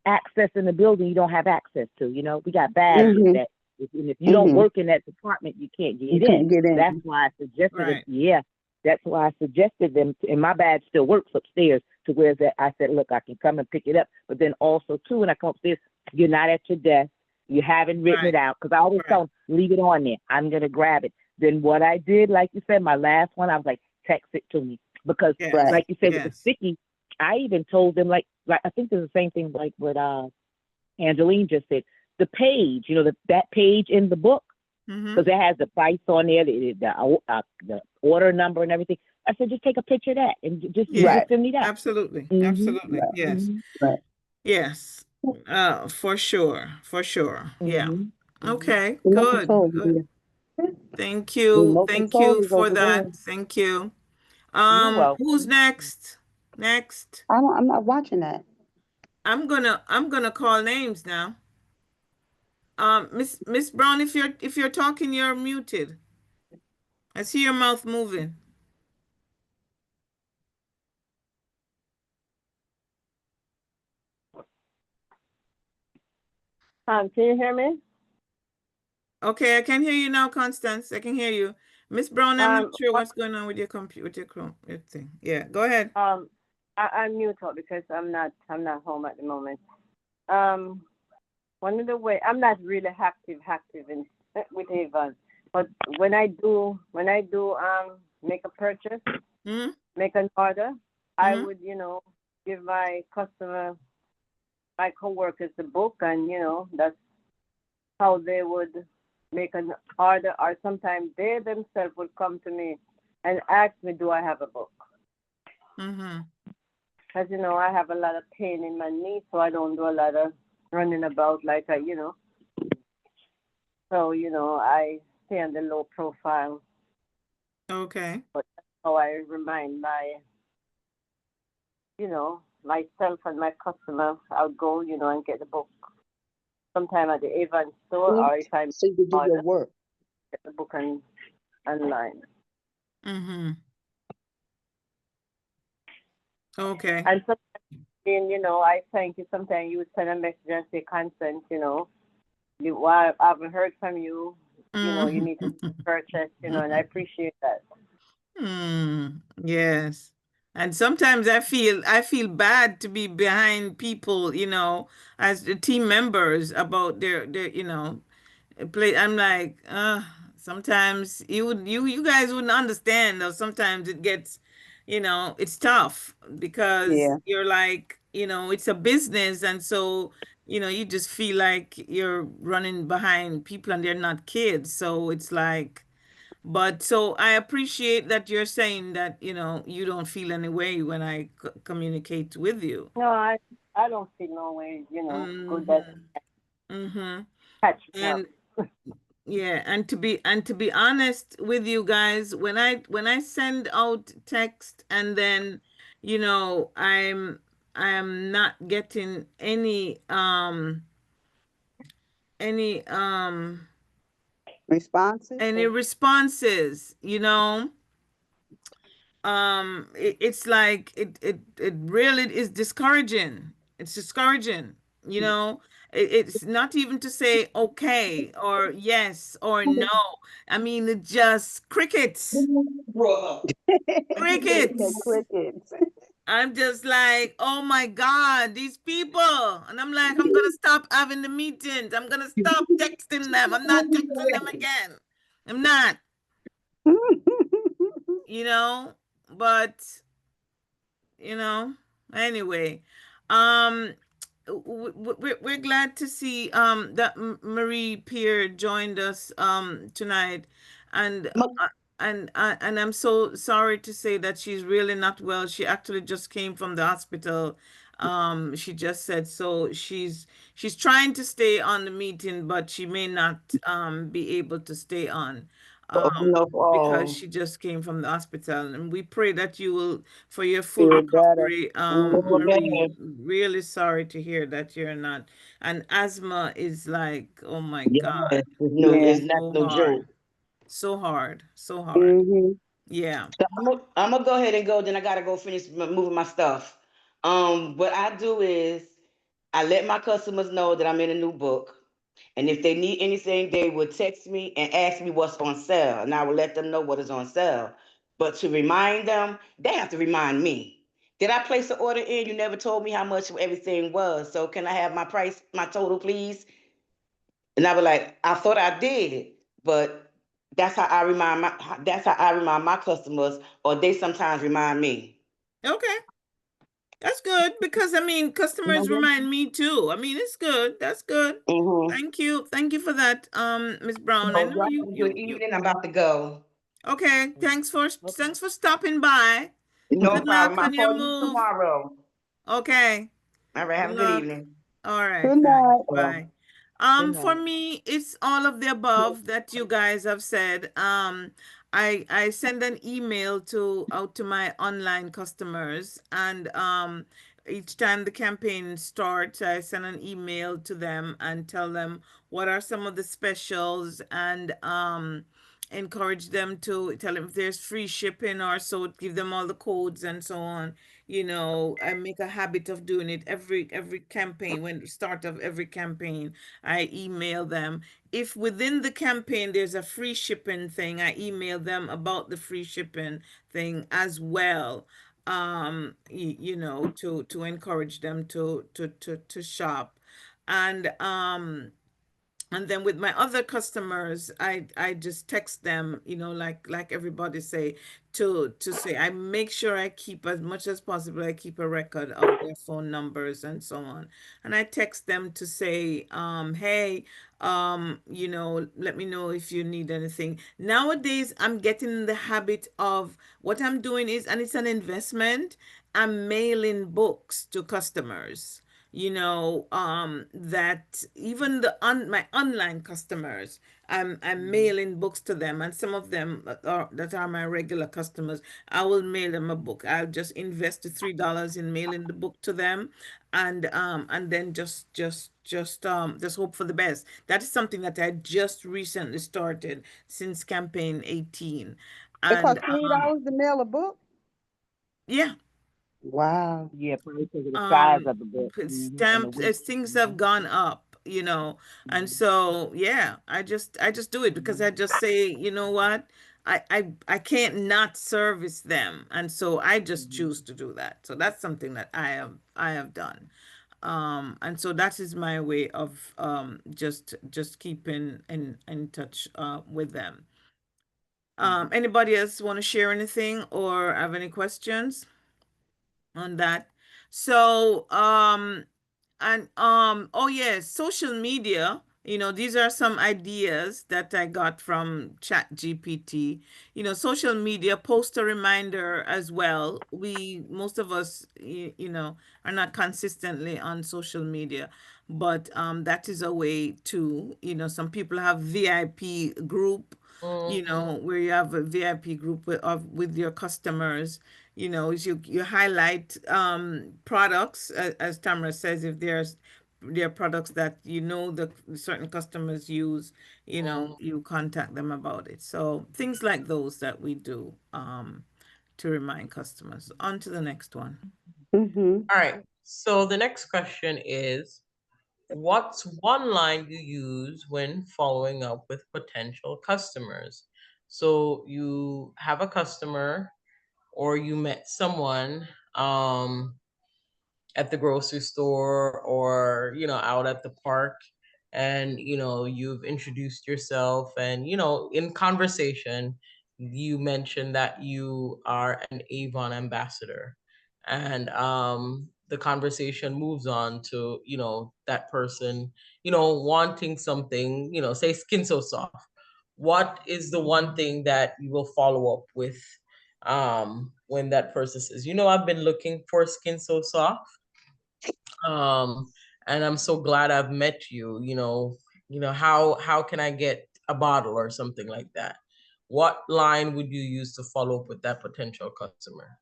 [SPEAKER 5] access in the building you don't have access to. We got badges
[SPEAKER 2] mhm,
[SPEAKER 5] that, and if you don't
[SPEAKER 2] mhm.
[SPEAKER 5] work in that department, you can't
[SPEAKER 2] You
[SPEAKER 5] get in.
[SPEAKER 2] can't get
[SPEAKER 5] That's
[SPEAKER 2] in.
[SPEAKER 5] why I suggested it.
[SPEAKER 1] Right.
[SPEAKER 5] Yeah, that's why I suggested them, and my badge still works upstairs. To where that I said, look, I can come and pick it up, but then also too, when I come upstairs, you're not at your desk. You haven't written it
[SPEAKER 1] Right.
[SPEAKER 5] out, because I always
[SPEAKER 1] Right.
[SPEAKER 5] tell them, leave it on there. I'm gonna grab it. Then what I did, like you said, my last one, I was like, text it to me, because
[SPEAKER 2] Right.
[SPEAKER 1] Yes.
[SPEAKER 5] like you said with the
[SPEAKER 1] Yes.
[SPEAKER 5] sticky, I even told them like I think there's the same thing like what Angeline just said. The page, that page in the book,
[SPEAKER 1] Mm-hmm.
[SPEAKER 5] because it has the price on there, the order number and everything. I said, just take a picture of that and
[SPEAKER 1] Yeah.
[SPEAKER 2] Right.
[SPEAKER 5] just send me that.
[SPEAKER 1] Absolutely.
[SPEAKER 5] Mm-hmm.
[SPEAKER 1] Absolutely.
[SPEAKER 2] Right.
[SPEAKER 1] Yes.
[SPEAKER 5] Mm-hmm.
[SPEAKER 2] Right.
[SPEAKER 1] Yes. For sure. For sure. Yeah.
[SPEAKER 5] Mm-hmm. Mm-hmm.
[SPEAKER 1] Okay.
[SPEAKER 2] Remote
[SPEAKER 1] Good.
[SPEAKER 2] control.
[SPEAKER 1] Good.
[SPEAKER 2] Yeah.
[SPEAKER 1] Thank you.
[SPEAKER 2] Remote
[SPEAKER 1] Thank
[SPEAKER 2] control
[SPEAKER 1] you
[SPEAKER 2] is
[SPEAKER 1] for
[SPEAKER 2] over there.
[SPEAKER 1] that. Thank you.
[SPEAKER 5] You're
[SPEAKER 1] Who's
[SPEAKER 5] welcome.
[SPEAKER 1] next? Next.
[SPEAKER 2] I'm not watching that.
[SPEAKER 1] I'm gonna call names now. Miss Brown, if you're talking, you're muted. I see your mouth moving.
[SPEAKER 4] Can you hear me?
[SPEAKER 1] Okay, I can hear you now, Constance. I can hear you. Miss Brown, I'm not sure
[SPEAKER 4] What,
[SPEAKER 1] what's going on with your computer, with your Chrome, your thing. Yeah, go ahead.
[SPEAKER 4] I'm mute out because I'm not home at the moment. Um, One of the way I'm not really active in with Avon, but when I do make a purchase,
[SPEAKER 1] Mm-hmm.
[SPEAKER 4] make an order, I
[SPEAKER 1] Mm-hmm.
[SPEAKER 4] would give my customer my coworkers the book, and that's how they would make an order, or sometimes they themselves would come to me and ask me, do I have a book?
[SPEAKER 1] Mm-hmm.
[SPEAKER 4] Because I have a lot of pain in my knee, so I don't do a lot of running about like I. So I stay on the low profile,
[SPEAKER 1] Okay.
[SPEAKER 4] but that's how I remind myself and my customer. I'll go, and get the book sometime at the Avon store, or if I'm
[SPEAKER 2] So you can do your
[SPEAKER 4] order,
[SPEAKER 2] work.
[SPEAKER 4] get the book online.
[SPEAKER 1] Mm-hmm. Okay.
[SPEAKER 4] And sometimes, I thank you. Sometimes you would send a message and say consent, I haven't heard from you, you need to
[SPEAKER 1] Mm-hmm.
[SPEAKER 4] purchase, and I appreciate that.
[SPEAKER 1] Yes. And sometimes I feel bad to be behind people, as the team members about their play. I'm like, sometimes you guys wouldn't understand, or sometimes it gets, it's tough because
[SPEAKER 2] Yeah.
[SPEAKER 1] you're like, it's a business, and so, you just feel like you're running behind people and they're not kids. So it's like, but so I appreciate that you're saying that, you don't feel any way when I communicate with you.
[SPEAKER 4] No, I don't see no way, good that
[SPEAKER 1] Mm-hmm. Mm-hmm.
[SPEAKER 4] catch me up.
[SPEAKER 1] And yeah, and to be honest with you guys, when I send out text and then, I'm not getting any
[SPEAKER 2] Responses
[SPEAKER 1] any
[SPEAKER 2] or
[SPEAKER 1] responses, it's like it really is discouraging. It's discouraging, you know. It's not even to say okay or yes or no. I mean, it just crickets,
[SPEAKER 3] Brother.
[SPEAKER 2] they said
[SPEAKER 1] crickets.
[SPEAKER 2] crickets.
[SPEAKER 1] I'm just like, oh my God, these people. And I'm like, I'm gonna stop having the meetings. I'm gonna stop texting them. I'm not texting them again. I'm not, you know, but you know anyway, um we're glad to see that Marie Pierre joined us tonight, and and I'm so sorry to say that she's really not well. She actually just came from the hospital. She just said so she's trying to stay on the meeting, but she may not be able to stay on.
[SPEAKER 2] Oh, no,
[SPEAKER 1] Because
[SPEAKER 2] oh,
[SPEAKER 1] she just came from the hospital, and we pray that you will, for your full
[SPEAKER 2] feel better.
[SPEAKER 1] recovery,
[SPEAKER 2] Hmm.
[SPEAKER 1] Marie. Really sorry to hear that you're not. And asthma is like, oh my
[SPEAKER 6] Yes,
[SPEAKER 1] God,
[SPEAKER 6] no,
[SPEAKER 2] Yeah.
[SPEAKER 6] it's not
[SPEAKER 1] so
[SPEAKER 6] no
[SPEAKER 1] hard,
[SPEAKER 6] joke.
[SPEAKER 1] so hard, so hard.
[SPEAKER 2] Hmm.
[SPEAKER 1] Yeah.
[SPEAKER 6] So I'm gonna go ahead and go. Then I gotta go finish moving my stuff. What I do is I let my customers know that I'm in a new book, and if they need anything, they would text me and ask me what's on sale, and I will let them know what is on sale. But to remind them, they have to remind me. Did I place the order in? You never told me how much everything was. So can I have my price, my total, please? And I was like, I thought I did, but that's how I remind my customers, or they sometimes remind me.
[SPEAKER 1] Okay. That's good because I mean, customers remind me too. I mean, it's good. That's good.
[SPEAKER 6] Mm-hmm.
[SPEAKER 1] Thank you. Thank you for that, Miss Brown. I
[SPEAKER 6] So
[SPEAKER 1] know
[SPEAKER 6] y'all
[SPEAKER 1] you
[SPEAKER 6] have a good
[SPEAKER 1] you
[SPEAKER 6] evening. I'm about to go.
[SPEAKER 1] okay.
[SPEAKER 4] Okay.
[SPEAKER 1] Thanks for stopping by.
[SPEAKER 6] No
[SPEAKER 1] Good luck
[SPEAKER 6] problem. I'll
[SPEAKER 1] on your
[SPEAKER 6] call you
[SPEAKER 1] move.
[SPEAKER 6] tomorrow.
[SPEAKER 1] Okay.
[SPEAKER 6] All right.
[SPEAKER 1] Good
[SPEAKER 6] Have a good
[SPEAKER 1] luck.
[SPEAKER 6] evening.
[SPEAKER 1] All right,
[SPEAKER 2] Good
[SPEAKER 1] thanks.
[SPEAKER 2] night.
[SPEAKER 1] Bye.
[SPEAKER 5] Good
[SPEAKER 1] For
[SPEAKER 5] night.
[SPEAKER 1] me, it's all of the above that you guys have said. I send an email to out to my online customers, and each time the campaign starts, I send an email to them and tell them what are some of the specials, and encourage them to tell them if there's free shipping or so, give them all the codes and so on. I make a habit of doing it every campaign. When the start of every campaign, I email them. If within the campaign there's a free shipping thing, I email them about the free shipping thing as well. To encourage them to shop. And And then with my other customers, I just text them, like everybody say, to say I make sure I keep as much as possible. I keep a record of their phone numbers and so on, and I text them to say, hey, let me know if you need anything. Nowadays, I'm getting in the habit of what I'm doing is, and it's an investment. I'm mailing books to customers, that even my online customers, I'm mailing books to them, and some of them that are my regular customers, I will mail them a book. I'll just invest the $3 in mailing the book to them, and then just hope for the best. That is something that I just recently started since campaign 18.
[SPEAKER 2] It
[SPEAKER 1] And
[SPEAKER 2] costs $3 to mail a book.
[SPEAKER 1] yeah.
[SPEAKER 2] Wow.
[SPEAKER 5] Yeah, probably because of the size
[SPEAKER 1] um
[SPEAKER 5] of the book and the
[SPEAKER 1] Stamps,
[SPEAKER 5] weight.
[SPEAKER 1] things have gone up, and so yeah, I just do it because I just say, what, I can't not service them, and so I just choose to do that. So that's something that I have done. And so that is my way of just keeping in touch with them. Anybody else want to share anything or have any questions on that? So, and oh yes, social media. These are some ideas that I got from Chat GPT. Social media, post a reminder as well. Most of us, are not consistently on social media, but that is a way to, some people have VIP group,
[SPEAKER 3] Mm-hmm.
[SPEAKER 1] where you have a VIP group with your customers. You highlight products, as Tamara says, if there are products that the certain customers use, you contact them about it. So things like those that we do, to remind customers. On to the next one.
[SPEAKER 2] Mhm.
[SPEAKER 3] All right. So the next question is, what's one line you use when following up with potential customers? So you have a customer or you met someone at the grocery store or out at the park, and you've introduced yourself, and in conversation you mentioned that you are an Avon ambassador, and the conversation moves on to that person wanting something, say Skin So Soft. What is the one thing that you will follow up with when that person says, I've been looking for Skin So Soft, um and I'm so glad I've met you, how can I get a bottle or something like that? What line would you use to follow up with that potential customer?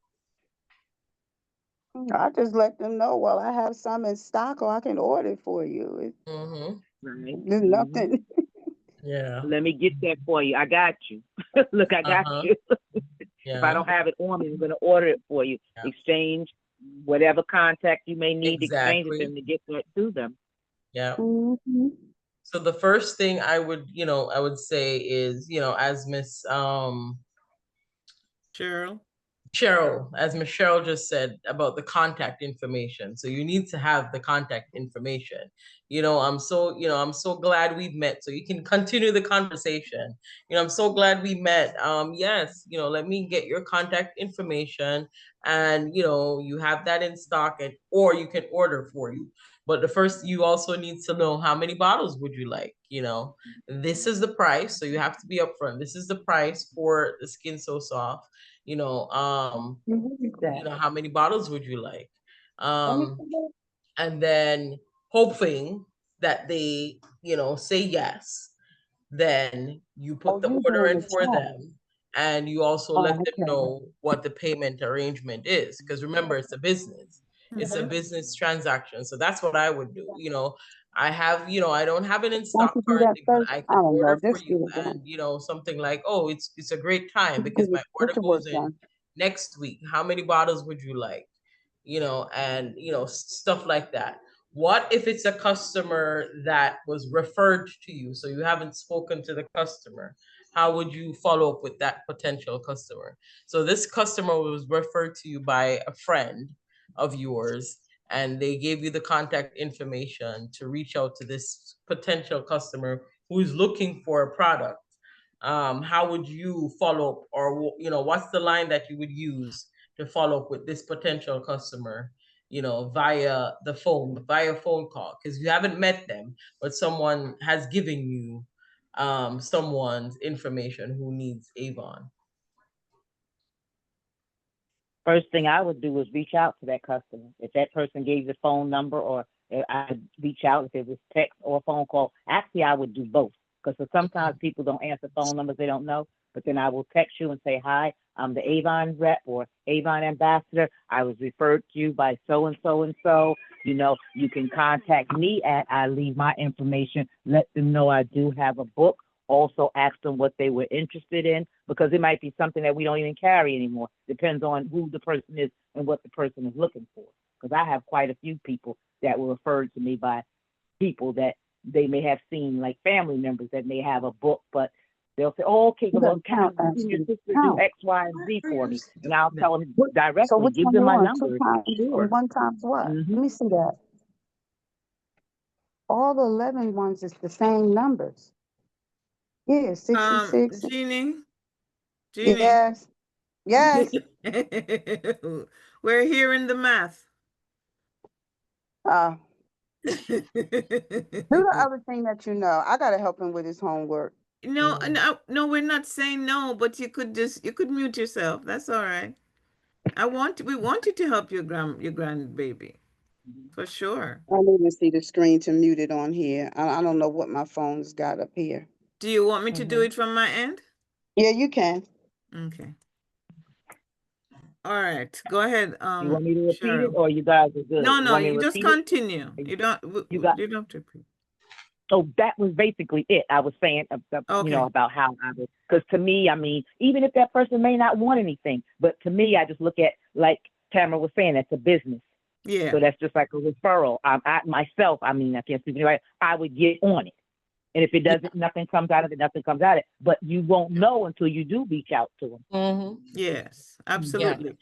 [SPEAKER 2] I just let them know. Well, I have some in stock, or I can order it for you.
[SPEAKER 3] Mm-hmm.
[SPEAKER 5] Right.
[SPEAKER 2] There's nothing.
[SPEAKER 3] Yeah.
[SPEAKER 5] Let me get that for you. I got you. Look, I got
[SPEAKER 3] Uh-huh.
[SPEAKER 5] you. If I
[SPEAKER 3] Yeah.
[SPEAKER 5] don't have it on me, I'm going to order it for you.
[SPEAKER 3] Yeah.
[SPEAKER 5] Exchange whatever contact you may need to exchange with
[SPEAKER 3] Exactly.
[SPEAKER 5] them to get that to them.
[SPEAKER 3] Yeah.
[SPEAKER 2] Mhm.
[SPEAKER 3] So the first thing I would say is, as Miss
[SPEAKER 1] Cheryl.
[SPEAKER 3] Cheryl, as Michelle just said about the contact information. So you need to have the contact information. I'm so glad we've met. So you can continue the conversation. I'm so glad we met. Yes, let me get your contact information, and you have that in stock, and or you can order for you. But the first, you also need to know how many bottles would you like. This is the price. So you have to be upfront. This is the price for the Skin So Soft. you know um
[SPEAKER 2] What is that?
[SPEAKER 3] how many bottles would you like?
[SPEAKER 2] Let me
[SPEAKER 3] um
[SPEAKER 2] see that.
[SPEAKER 3] and then hoping that they say yes, then you put
[SPEAKER 2] Oh,
[SPEAKER 3] the
[SPEAKER 2] you
[SPEAKER 3] order
[SPEAKER 2] doing
[SPEAKER 3] in
[SPEAKER 2] the
[SPEAKER 3] for
[SPEAKER 2] chat?
[SPEAKER 3] them, and you also let
[SPEAKER 2] Oh,
[SPEAKER 3] them
[SPEAKER 2] okay.
[SPEAKER 3] know what the payment arrangement is, because remember, it's a business. It's a
[SPEAKER 1] Mm-hmm.
[SPEAKER 3] business transaction. So that's what I would do. I don't have it in
[SPEAKER 2] Won't
[SPEAKER 3] stock
[SPEAKER 2] you do that
[SPEAKER 3] currently, but
[SPEAKER 2] first?
[SPEAKER 3] I
[SPEAKER 2] I
[SPEAKER 3] can
[SPEAKER 2] don't know.
[SPEAKER 3] order for
[SPEAKER 2] Just
[SPEAKER 3] you.
[SPEAKER 2] get it
[SPEAKER 3] And
[SPEAKER 2] done.
[SPEAKER 3] something like, oh, it's a great time because my order
[SPEAKER 2] Get your work
[SPEAKER 3] goes in
[SPEAKER 2] done.
[SPEAKER 3] next week. How many bottles would you like? And stuff like that. What if it's a customer that was referred to you, so you haven't spoken to the customer? How would you follow up with that potential customer? So this customer was referred to you by a friend of yours, and they gave you the contact information to reach out to this potential customer who is looking for a product, how would you follow up, or what's the line that you would use to follow up with this potential customer, via phone call, because you haven't met them, but someone has given you someone's information who needs Avon.
[SPEAKER 5] First thing I would do is reach out to that customer. If that person gave the phone number, or I'd reach out if it was text or phone call. Actually, I would do both, because sometimes people don't answer phone numbers they don't know. But then I will text you and say, "Hi, I'm the Avon rep or Avon ambassador. I was referred to you by so and so and so. You can contact me at, I leave my information, let them know I do have a book. Also ask them what they were interested in, because it might be something that we don't even carry anymore. Depends on who the person is and what the person is looking for. Because I have quite a few people that were referred to me by people that they may have seen, like family members that may have a book, but they'll say, "Oh, okay,
[SPEAKER 2] You
[SPEAKER 5] well,
[SPEAKER 2] gotta
[SPEAKER 5] can
[SPEAKER 2] count,
[SPEAKER 5] your
[SPEAKER 2] Ashley.
[SPEAKER 5] sister do
[SPEAKER 2] Count.
[SPEAKER 5] X, Y, and Z for me?" And I'll tell them
[SPEAKER 2] So
[SPEAKER 5] directly,
[SPEAKER 2] which
[SPEAKER 5] give
[SPEAKER 2] one
[SPEAKER 5] them
[SPEAKER 2] you
[SPEAKER 5] my
[SPEAKER 2] on? Two
[SPEAKER 5] number.
[SPEAKER 2] times and
[SPEAKER 5] Sure.
[SPEAKER 2] one times what?
[SPEAKER 5] Mm-hmm.
[SPEAKER 2] Let me see that. All the 11 ones is the same numbers. Yeah, 66.
[SPEAKER 1] Jeannie, Jeannie.
[SPEAKER 2] Yes. Yes.
[SPEAKER 1] We're hearing the math.
[SPEAKER 2] Uh, do the other thing that you know. I gotta help him with his homework.
[SPEAKER 1] No, no, no, we're not saying no, but you could mute yourself. That's all right. We want you to help your grandbaby for sure.
[SPEAKER 2] I don't even see the screen to mute it on here. I don't know what my phone's got up here.
[SPEAKER 1] Do you want me to do
[SPEAKER 5] Mm-hmm.
[SPEAKER 1] it from my end?
[SPEAKER 2] Yeah, you can.
[SPEAKER 1] Okay. All right. Go ahead,
[SPEAKER 5] You want me to repeat it,
[SPEAKER 1] Cheryl.
[SPEAKER 5] or you guys are good?
[SPEAKER 1] No,
[SPEAKER 5] You
[SPEAKER 1] no,
[SPEAKER 5] want me to
[SPEAKER 1] you just
[SPEAKER 5] repeat it?
[SPEAKER 1] continue. You don't
[SPEAKER 5] You got.
[SPEAKER 1] you don't have to repeat.
[SPEAKER 5] So that was basically it. I was saying,
[SPEAKER 1] Okay.
[SPEAKER 5] about how I was, because to me, I mean, even if that person may not want anything, but to me, I just look at, like Tamara was saying, that's a business.
[SPEAKER 1] Yeah.
[SPEAKER 5] So that's just like a referral. I myself, I mean, I can't speak for anybody. I would get on it, and if it doesn't, nothing comes out of it. Nothing comes out of it. But you won't know until you do reach out to them.
[SPEAKER 3] Mm-hmm.
[SPEAKER 1] Yes,
[SPEAKER 3] Yeah.
[SPEAKER 1] absolutely.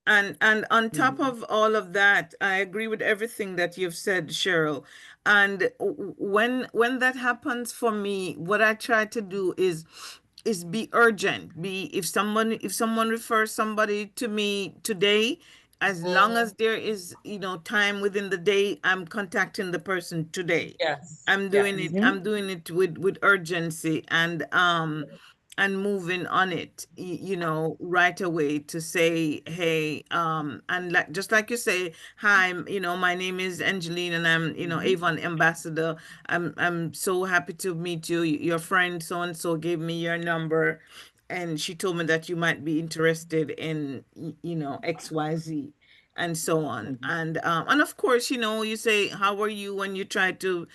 [SPEAKER 1] And on top
[SPEAKER 5] Mm-hmm.
[SPEAKER 1] of all of that, I agree with everything that you've said, Cheryl. And when that happens for me, what I try to do is be urgent. Be if someone refers somebody to me today, as long
[SPEAKER 3] Mm-hmm.
[SPEAKER 1] as there is, time within the day, I'm contacting the person today.
[SPEAKER 3] Yes.
[SPEAKER 1] I'm
[SPEAKER 3] Yeah.
[SPEAKER 1] doing it.
[SPEAKER 5] Mm-hmm.
[SPEAKER 1] I'm doing it with urgency and moving on it, right away to say, hey, and like just like you say, hi, my name is Angeline, and I'm,
[SPEAKER 5] Mm-hmm.
[SPEAKER 1] Avon Ambassador. I'm so happy to meet you. Your friend so and so gave me your number, and she told me that you might be interested in, XYZ and so on.
[SPEAKER 5] Mm-hmm.
[SPEAKER 1] And of course, you say, how are you, when you try to,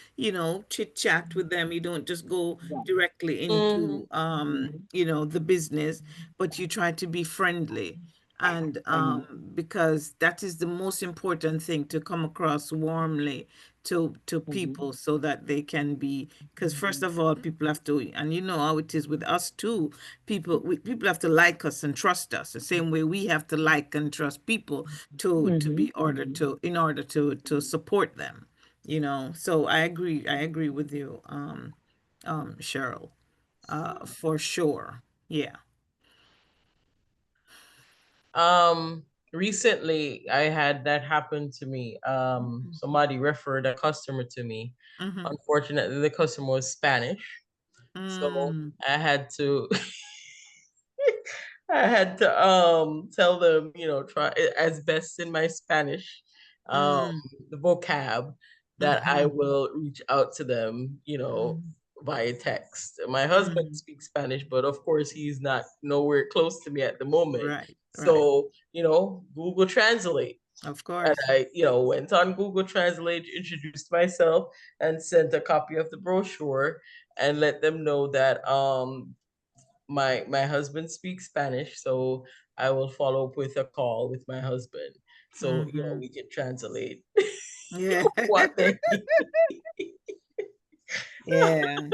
[SPEAKER 1] chit chat with them. You don't just go
[SPEAKER 5] Right.
[SPEAKER 1] directly
[SPEAKER 3] Mm-hmm.
[SPEAKER 1] into,
[SPEAKER 5] Mm-hmm.
[SPEAKER 1] the business, but you try to be friendly. And
[SPEAKER 5] Mm-hmm.
[SPEAKER 1] because that is the most important thing, to come across warmly to
[SPEAKER 5] Mm-hmm.
[SPEAKER 1] people, so that they can be, because first of all, people have to, and you know how it is with us too, people have to like us and trust us the same way we have to like and trust people to
[SPEAKER 5] Mm-hmm.
[SPEAKER 1] be order to in order to support them, so I agree with you, Cheryl, for sure. Yeah.
[SPEAKER 3] Recently I had that happen to me. Somebody referred a customer to me.
[SPEAKER 1] Mm-hmm.
[SPEAKER 3] Unfortunately, the customer was Spanish, so
[SPEAKER 1] Mm,
[SPEAKER 3] I had to I had to tell them, try as best in my Spanish, um
[SPEAKER 1] mm,
[SPEAKER 3] the vocab, that I
[SPEAKER 1] mm-hmm,
[SPEAKER 3] will reach out to them,
[SPEAKER 1] mm,
[SPEAKER 3] via text. My husband
[SPEAKER 1] mm.
[SPEAKER 3] speaks Spanish, but of course he's not nowhere close to me at the moment.
[SPEAKER 1] Right, right.
[SPEAKER 3] So, Google Translate.
[SPEAKER 1] Of
[SPEAKER 3] And
[SPEAKER 1] course.
[SPEAKER 3] I, went on Google Translate, introduced myself, and sent a copy of the brochure, and let them know that my husband speaks Spanish, so I will follow up with a call with my husband, so
[SPEAKER 1] Mm-hmm.
[SPEAKER 3] we can translate
[SPEAKER 1] Yeah.
[SPEAKER 3] what they
[SPEAKER 1] Yeah. Yeah,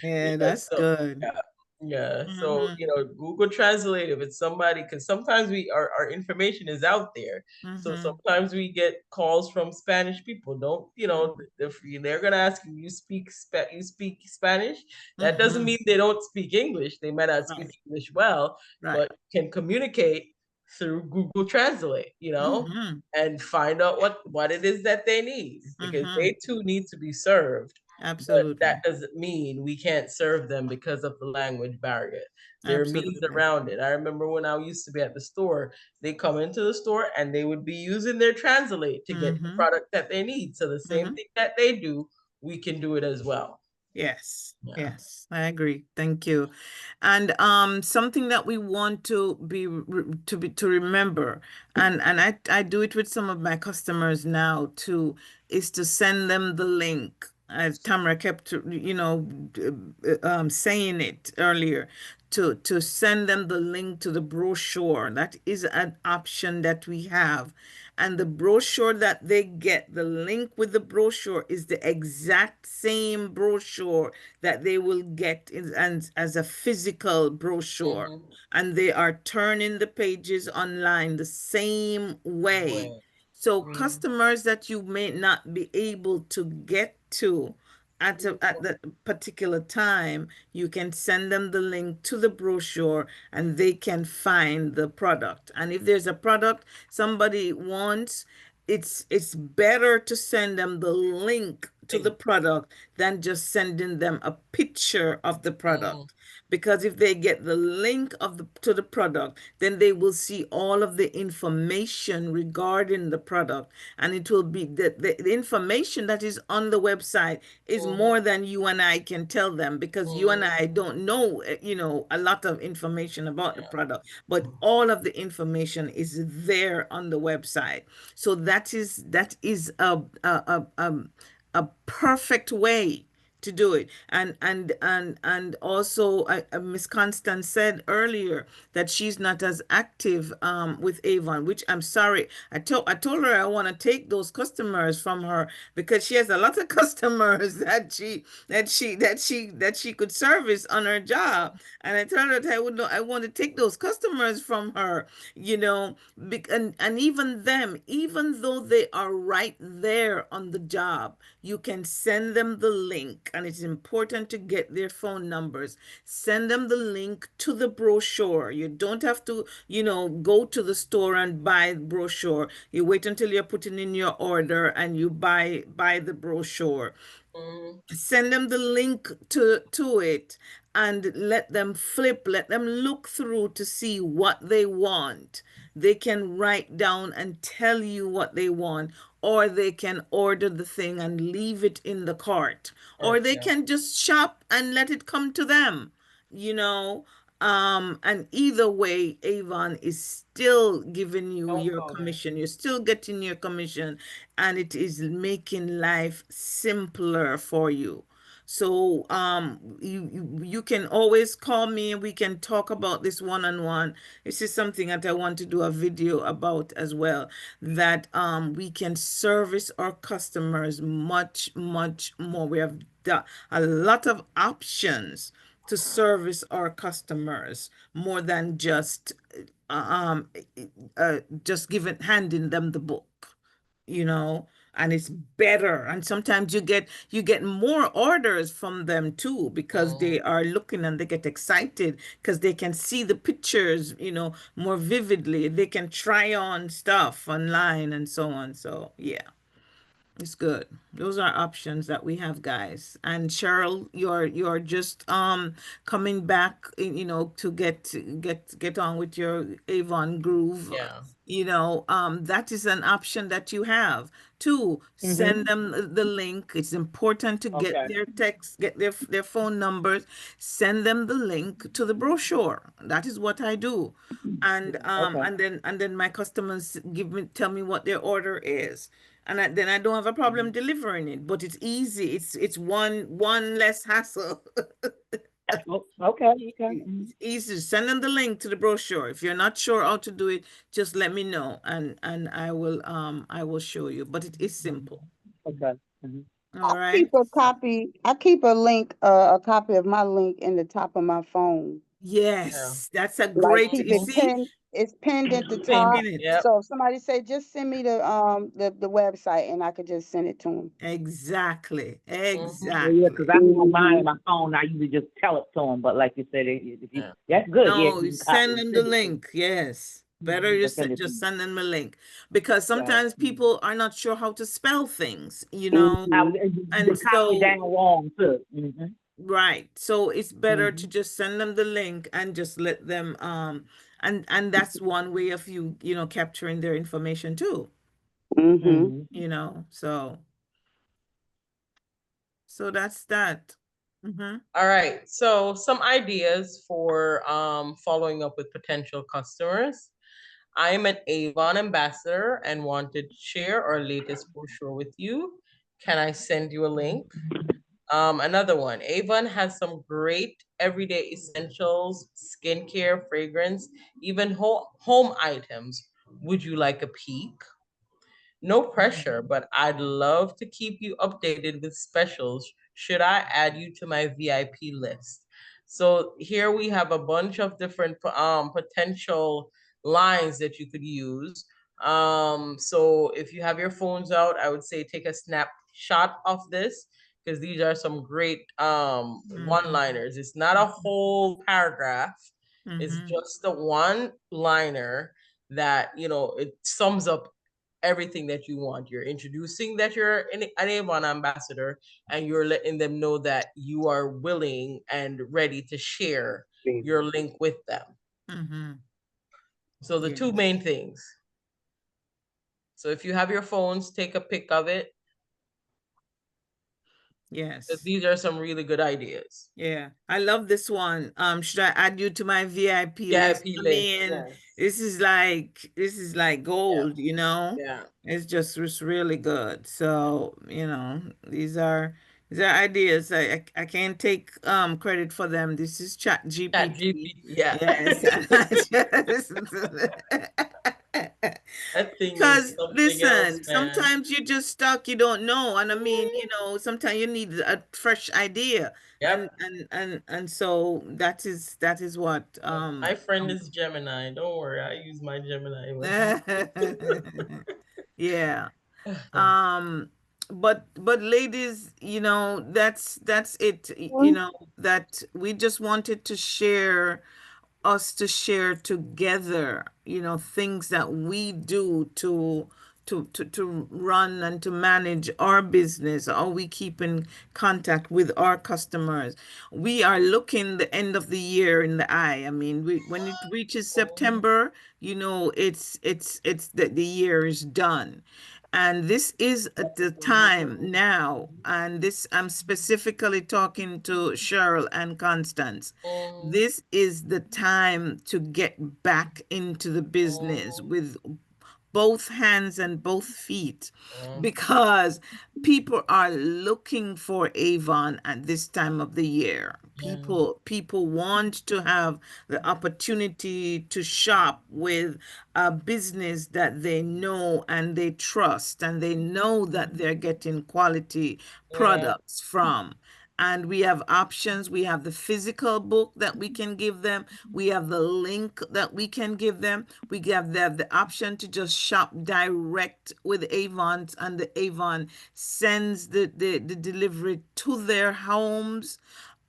[SPEAKER 3] yeah,
[SPEAKER 1] that's
[SPEAKER 3] so
[SPEAKER 1] good.
[SPEAKER 3] yeah. Yeah, so
[SPEAKER 1] Mm-hmm.
[SPEAKER 3] Google Translate if it's somebody, because sometimes our information is out there. So
[SPEAKER 1] Mm-hmm.
[SPEAKER 3] sometimes we get calls from Spanish people. Don't if they're gonna ask you, you speak Spanish, that doesn't
[SPEAKER 1] Mm-hmm.
[SPEAKER 3] mean they don't speak English. They might not speak
[SPEAKER 1] Right.
[SPEAKER 3] English well,
[SPEAKER 1] Right.
[SPEAKER 3] but can communicate through Google Translate,
[SPEAKER 1] Mm-hmm.
[SPEAKER 3] and find out what it is that they need, because
[SPEAKER 1] Mm-hmm.
[SPEAKER 3] they too need to be served. But that
[SPEAKER 1] Absolutely.
[SPEAKER 3] doesn't mean we can't serve them because of the language barrier. There are means
[SPEAKER 1] Absolutely.
[SPEAKER 3] around it. I remember when I used to be at the store, they come into the store and they would be using their translate to get the
[SPEAKER 1] Mm-hmm.
[SPEAKER 3] product that they need. So the same
[SPEAKER 1] Mm-hmm.
[SPEAKER 3] thing that they do, we can do it as well.
[SPEAKER 1] Yes,
[SPEAKER 3] Yeah.
[SPEAKER 1] yes, I agree. Thank you. And something that we want to to remember, and I do it with some of my customers now too, is to send them the link. As Tamara kept, saying it earlier, to send them the link to the brochure. That is an option that we have. And the brochure that they get, the link with the brochure is the exact same brochure that they will get as a physical brochure.
[SPEAKER 3] Mm-hmm.
[SPEAKER 1] And they are turning the pages online the same way.
[SPEAKER 3] Well,
[SPEAKER 1] So
[SPEAKER 3] mm-hmm.
[SPEAKER 1] customers that you may not be able to get to at the particular time, you can send them the link to the brochure and they can find the product. And if there's a product somebody wants, it's better to send them the link to the product than just sending them a picture of the
[SPEAKER 3] Mm-hmm.
[SPEAKER 1] product. Because if they get the link of the to the product, then they will see all of the information regarding the product, and it will be the information that is on the website is
[SPEAKER 3] Mm-hmm.
[SPEAKER 1] more than you and I can tell them, because you and I
[SPEAKER 3] Mm-hmm.
[SPEAKER 1] don't know, a lot of information about the
[SPEAKER 3] Yeah.
[SPEAKER 1] product, but all of the information is there on the website. So that is a perfect way to do it. And also, Miss Constance said earlier that she's not as active with Avon, which I'm sorry. I told her I want to take those customers from her, because she has a lot of customers that she could service on her job. And I told her that I want to take those customers from her, and even them, even though they are right there on the job, you can send them the link, and it's important to get their phone numbers. Send them the link to the brochure. You don't have to, go to the store and buy the brochure. You wait until you're putting in your order and you buy the brochure.
[SPEAKER 3] Mm-hmm.
[SPEAKER 1] Send them the link to it, and let them look through to see what they want. They can write down and tell you what they want, or they can order the thing and leave it in the cart, or
[SPEAKER 3] Or,
[SPEAKER 1] they
[SPEAKER 3] yeah.
[SPEAKER 1] can just shop and let it come to them, you know and either way, Avon is still giving you
[SPEAKER 3] Don't
[SPEAKER 1] your
[SPEAKER 3] go there.
[SPEAKER 1] commission. You're still getting your commission, and it is making life simpler for you. So you can always call me and we can talk about this one on one. This is something that I want to do a video about as well, that we can service our customers much, much more. We have a lot of options to service our customers, more than uh, um just handing them the book, you know and it's better. And sometimes you get more orders from them too, because
[SPEAKER 3] Mm-hmm.
[SPEAKER 1] they are looking and they get excited because they can see the pictures, more vividly. They can try on stuff online and so on. So yeah, it's good. Those are options that we have, guys. And Cheryl, you're just coming back, to get on with your Avon Groove.
[SPEAKER 3] Yeah.
[SPEAKER 1] That is an option that you have to
[SPEAKER 5] Mm-hmm.
[SPEAKER 1] send them the link. It's important to get
[SPEAKER 5] Okay.
[SPEAKER 1] their text, get their phone numbers, send them the link to the brochure. That is what I do. And
[SPEAKER 5] Okay.
[SPEAKER 1] my customers tell me what their order is, and then I don't have a problem delivering it. But it's easy. It's one less hassle.
[SPEAKER 5] Oh, okay. Okay.
[SPEAKER 1] It's easy. Send them the link to the brochure. If you're not sure how to do it, just let me know, and I will show you. But it is simple.
[SPEAKER 5] Okay.
[SPEAKER 1] All right.
[SPEAKER 2] I keep a link, a copy of my link in the top of my phone.
[SPEAKER 3] Yeah.
[SPEAKER 1] Yes, that's a
[SPEAKER 2] Like
[SPEAKER 1] great,
[SPEAKER 2] keep
[SPEAKER 1] you
[SPEAKER 2] it
[SPEAKER 3] Mhm.
[SPEAKER 1] see,
[SPEAKER 2] pinned. It's pinned at the
[SPEAKER 3] Pin.
[SPEAKER 2] top.
[SPEAKER 1] pin it.
[SPEAKER 3] Yep.
[SPEAKER 2] So if somebody say, just send me the website, and I could just send it to them.
[SPEAKER 1] Exactly.
[SPEAKER 3] Mhm.
[SPEAKER 5] Well, yeah, because
[SPEAKER 1] Exactly.
[SPEAKER 5] I don't mind my phone. I usually just tell it to them. But like you said, if you
[SPEAKER 3] Yeah.
[SPEAKER 5] that's good. Yeah,
[SPEAKER 1] No,
[SPEAKER 5] you
[SPEAKER 1] you
[SPEAKER 5] can copy
[SPEAKER 1] send
[SPEAKER 5] and
[SPEAKER 1] them the
[SPEAKER 5] send it to me.
[SPEAKER 1] link. Yes. Better
[SPEAKER 5] Just send it to
[SPEAKER 1] just
[SPEAKER 5] me.
[SPEAKER 1] send them a link because
[SPEAKER 5] Right.
[SPEAKER 1] sometimes people are not sure how to spell things,
[SPEAKER 2] Hmm.
[SPEAKER 5] They
[SPEAKER 1] and
[SPEAKER 5] copy it down
[SPEAKER 1] so
[SPEAKER 5] wrong too.
[SPEAKER 1] right. So it's better to
[SPEAKER 5] Hmm.
[SPEAKER 1] just send them the link and just let them and that's one way of capturing their information too,
[SPEAKER 2] Hmm.
[SPEAKER 5] Hmm.
[SPEAKER 1] so that's that. Mm-hmm.
[SPEAKER 3] All right. So some ideas for following up with potential customers. I am an Avon ambassador and wanted to share our latest brochure with you. Can I send you a link? Another one. Avon has some great everyday essentials, skincare, fragrance, even home items. Would you like a peek? No pressure, but I'd love to keep you updated with specials should I add you to my VIP list. So here we have a bunch of different potential lines that you could use. So if you have your phones out, I would say take a snapshot of this because these are some great
[SPEAKER 1] Mm-hmm.
[SPEAKER 3] one-liners. It's not a whole paragraph. It's
[SPEAKER 1] Mm-hmm.
[SPEAKER 3] just a one liner that it sums up everything that you want. You're introducing that you're an Avon ambassador, and you're letting them know that you are willing and ready to share your link with them.
[SPEAKER 1] Mm-hmm.
[SPEAKER 3] So the two
[SPEAKER 1] Yes.
[SPEAKER 3] main things. So if you have your phones, take a pic of it.
[SPEAKER 1] Yes.
[SPEAKER 3] These are some really good ideas.
[SPEAKER 1] Yeah, I love this one. Should I add you to my VIP list?
[SPEAKER 3] VIP
[SPEAKER 1] I
[SPEAKER 3] list,
[SPEAKER 1] mean,
[SPEAKER 3] yes.
[SPEAKER 1] this is like
[SPEAKER 3] Yeah,
[SPEAKER 1] gold.
[SPEAKER 3] yeah.
[SPEAKER 1] It's really good. So, these are ideas. I can't take credit for them. This is Chat
[SPEAKER 3] Chat
[SPEAKER 1] GPT.
[SPEAKER 3] GPT, yeah.
[SPEAKER 1] Yes. I just
[SPEAKER 3] That thing is
[SPEAKER 1] because
[SPEAKER 3] something else,
[SPEAKER 1] listen,
[SPEAKER 3] man.
[SPEAKER 1] sometimes you're just stuck, you don't know. And I mean, sometimes you need a fresh idea. And
[SPEAKER 3] Yep.
[SPEAKER 1] so that is what
[SPEAKER 3] My friend is Gemini. Don't worry, I use my Gemini when
[SPEAKER 1] yeah.
[SPEAKER 3] I.
[SPEAKER 1] Um but ladies, that's it, that we just wanted to share us to share together, things that we do to run and to manage our business, or we keep in contact with our customers. We are looking the end of the year in the eye. I mean, when it reaches
[SPEAKER 3] Mhm.
[SPEAKER 1] September, it's that the year is done. And this is at the time now, and this I'm specifically talking to Cheryl and Constance.
[SPEAKER 3] Mhm.
[SPEAKER 1] This is the time to get back into the business
[SPEAKER 3] Mhm.
[SPEAKER 1] with both hands and both feet,
[SPEAKER 3] Mhm.
[SPEAKER 1] because people are looking for Avon at this time of the year.
[SPEAKER 3] Yeah.
[SPEAKER 1] People want to have the opportunity to shop with a business that they know and they trust, and they know that they're getting quality
[SPEAKER 3] Yeah.
[SPEAKER 1] products from. And we have options. We have the physical book that we can give them. We have the link that we can give them. We have the option to just shop direct with Avon, and the Avon sends the delivery to their homes.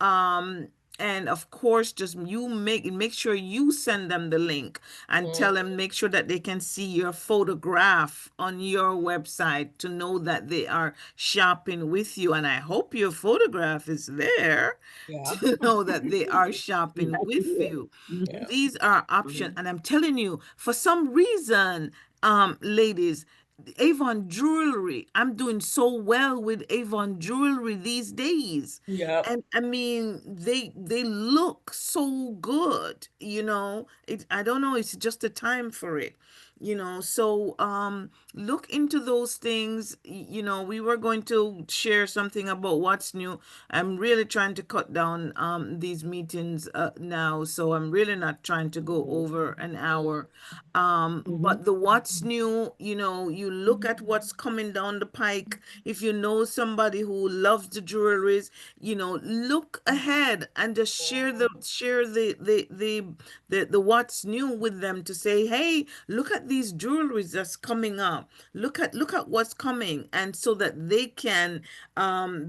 [SPEAKER 1] Um, and of course, just you make sure you send them the link and tell
[SPEAKER 3] Mhm.
[SPEAKER 1] them, make sure that they can see your photograph on your website to know that they are shopping with you. And I hope your photograph is there
[SPEAKER 3] Yeah.
[SPEAKER 1] to know that they are shopping
[SPEAKER 5] That's
[SPEAKER 1] with
[SPEAKER 5] it.
[SPEAKER 1] you.
[SPEAKER 5] Hmm.
[SPEAKER 3] Yeah.
[SPEAKER 1] These are options, and I'm telling you, for some reason, ladies, Avon jewelry. I'm doing so well with Avon jewelry these days.
[SPEAKER 3] Yep.
[SPEAKER 1] And I mean, they look so good. I don't know, it's just a time for it. So look into those things. We were going to share something about what's new. I'm really trying to cut down these meetings now, so I'm really not trying to go over an hour. But the what's new, you look at what's coming down the pike. If you know somebody who loves the jewelries, look ahead and just share the what's new with them, to say, hey, look at these jewelries that's coming up. Look at what's coming, and so that they can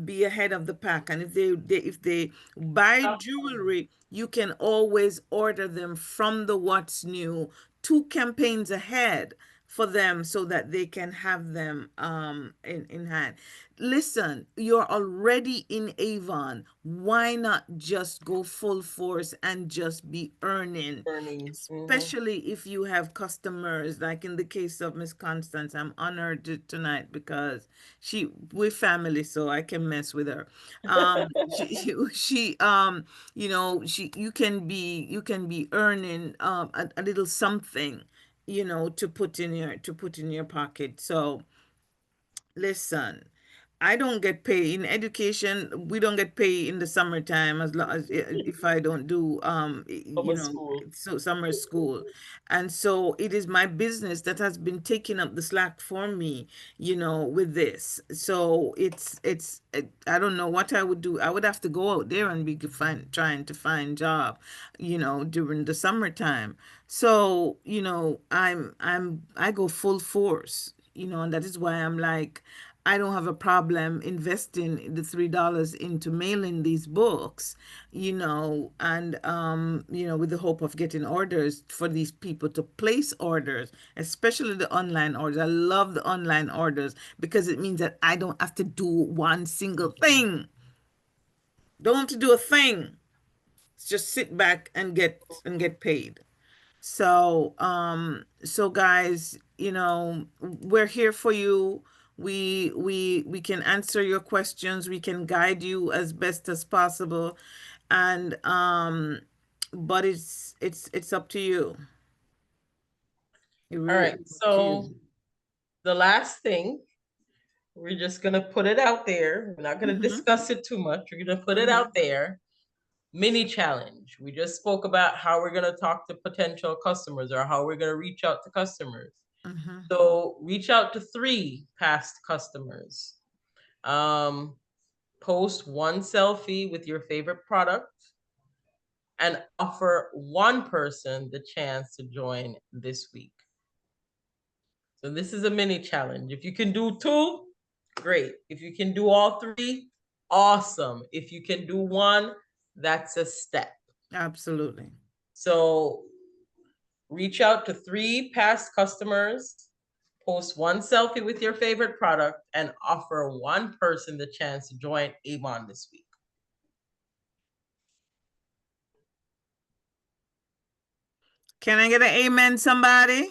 [SPEAKER 1] be ahead of the pack. And if they buy jewelry, you can always order them from the what's new 2 campaigns ahead for them, so that they can have them in hand. Listen, you're already in Avon. Why not just go full force and just be earning?
[SPEAKER 3] Burning.
[SPEAKER 1] Especially if you have customers, like in the case of Miss Constance. I'm honored tonight because we're family, so I can mess with her. You can be earning a little something, to put in your pocket. So listen, I don't get paid in education. We don't get paid in the summertime, as long as if I don't do
[SPEAKER 3] Summer school.
[SPEAKER 1] so summer school. And so it is my business that has been taking up the slack for me, with this. So I don't know what I would do. I would have to go out there and be trying to find job, during the summertime. So, I go full force, and that is why I'm like, I don't have a problem investing the $3 into mailing these books, and with the hope of getting orders for these people to place orders, especially the online orders. I love the online orders because it means that I don't have to do one single thing. Don't have to do a thing. Just sit back and get paid. So guys, we're here for you. We can answer your questions. We can guide you as best as possible, and but it's up to you. It
[SPEAKER 3] All
[SPEAKER 1] really
[SPEAKER 3] right.
[SPEAKER 1] is up to
[SPEAKER 3] So
[SPEAKER 1] you.
[SPEAKER 3] the last thing, we're just gonna put it out there. We're not gonna
[SPEAKER 1] Mm-hmm.
[SPEAKER 3] discuss it too much. We're gonna put it
[SPEAKER 1] Mm-hmm.
[SPEAKER 3] out there. Mini challenge. We just spoke about how we're gonna talk to potential customers or how we're gonna reach out to customers.
[SPEAKER 1] Mm-hmm.
[SPEAKER 3] So reach out to 3 past customers. Um, Post one selfie with your favorite product and offer one person the chance to join this week. So this is a mini challenge. If you can do 2, great. If you can do all 3, awesome. If you can do 1, that's a step.
[SPEAKER 1] Absolutely.
[SPEAKER 3] So reach out to 3 past customers, post one selfie with your favorite product, and offer one person the chance to join Avon this week.
[SPEAKER 1] Can I get an amen, somebody?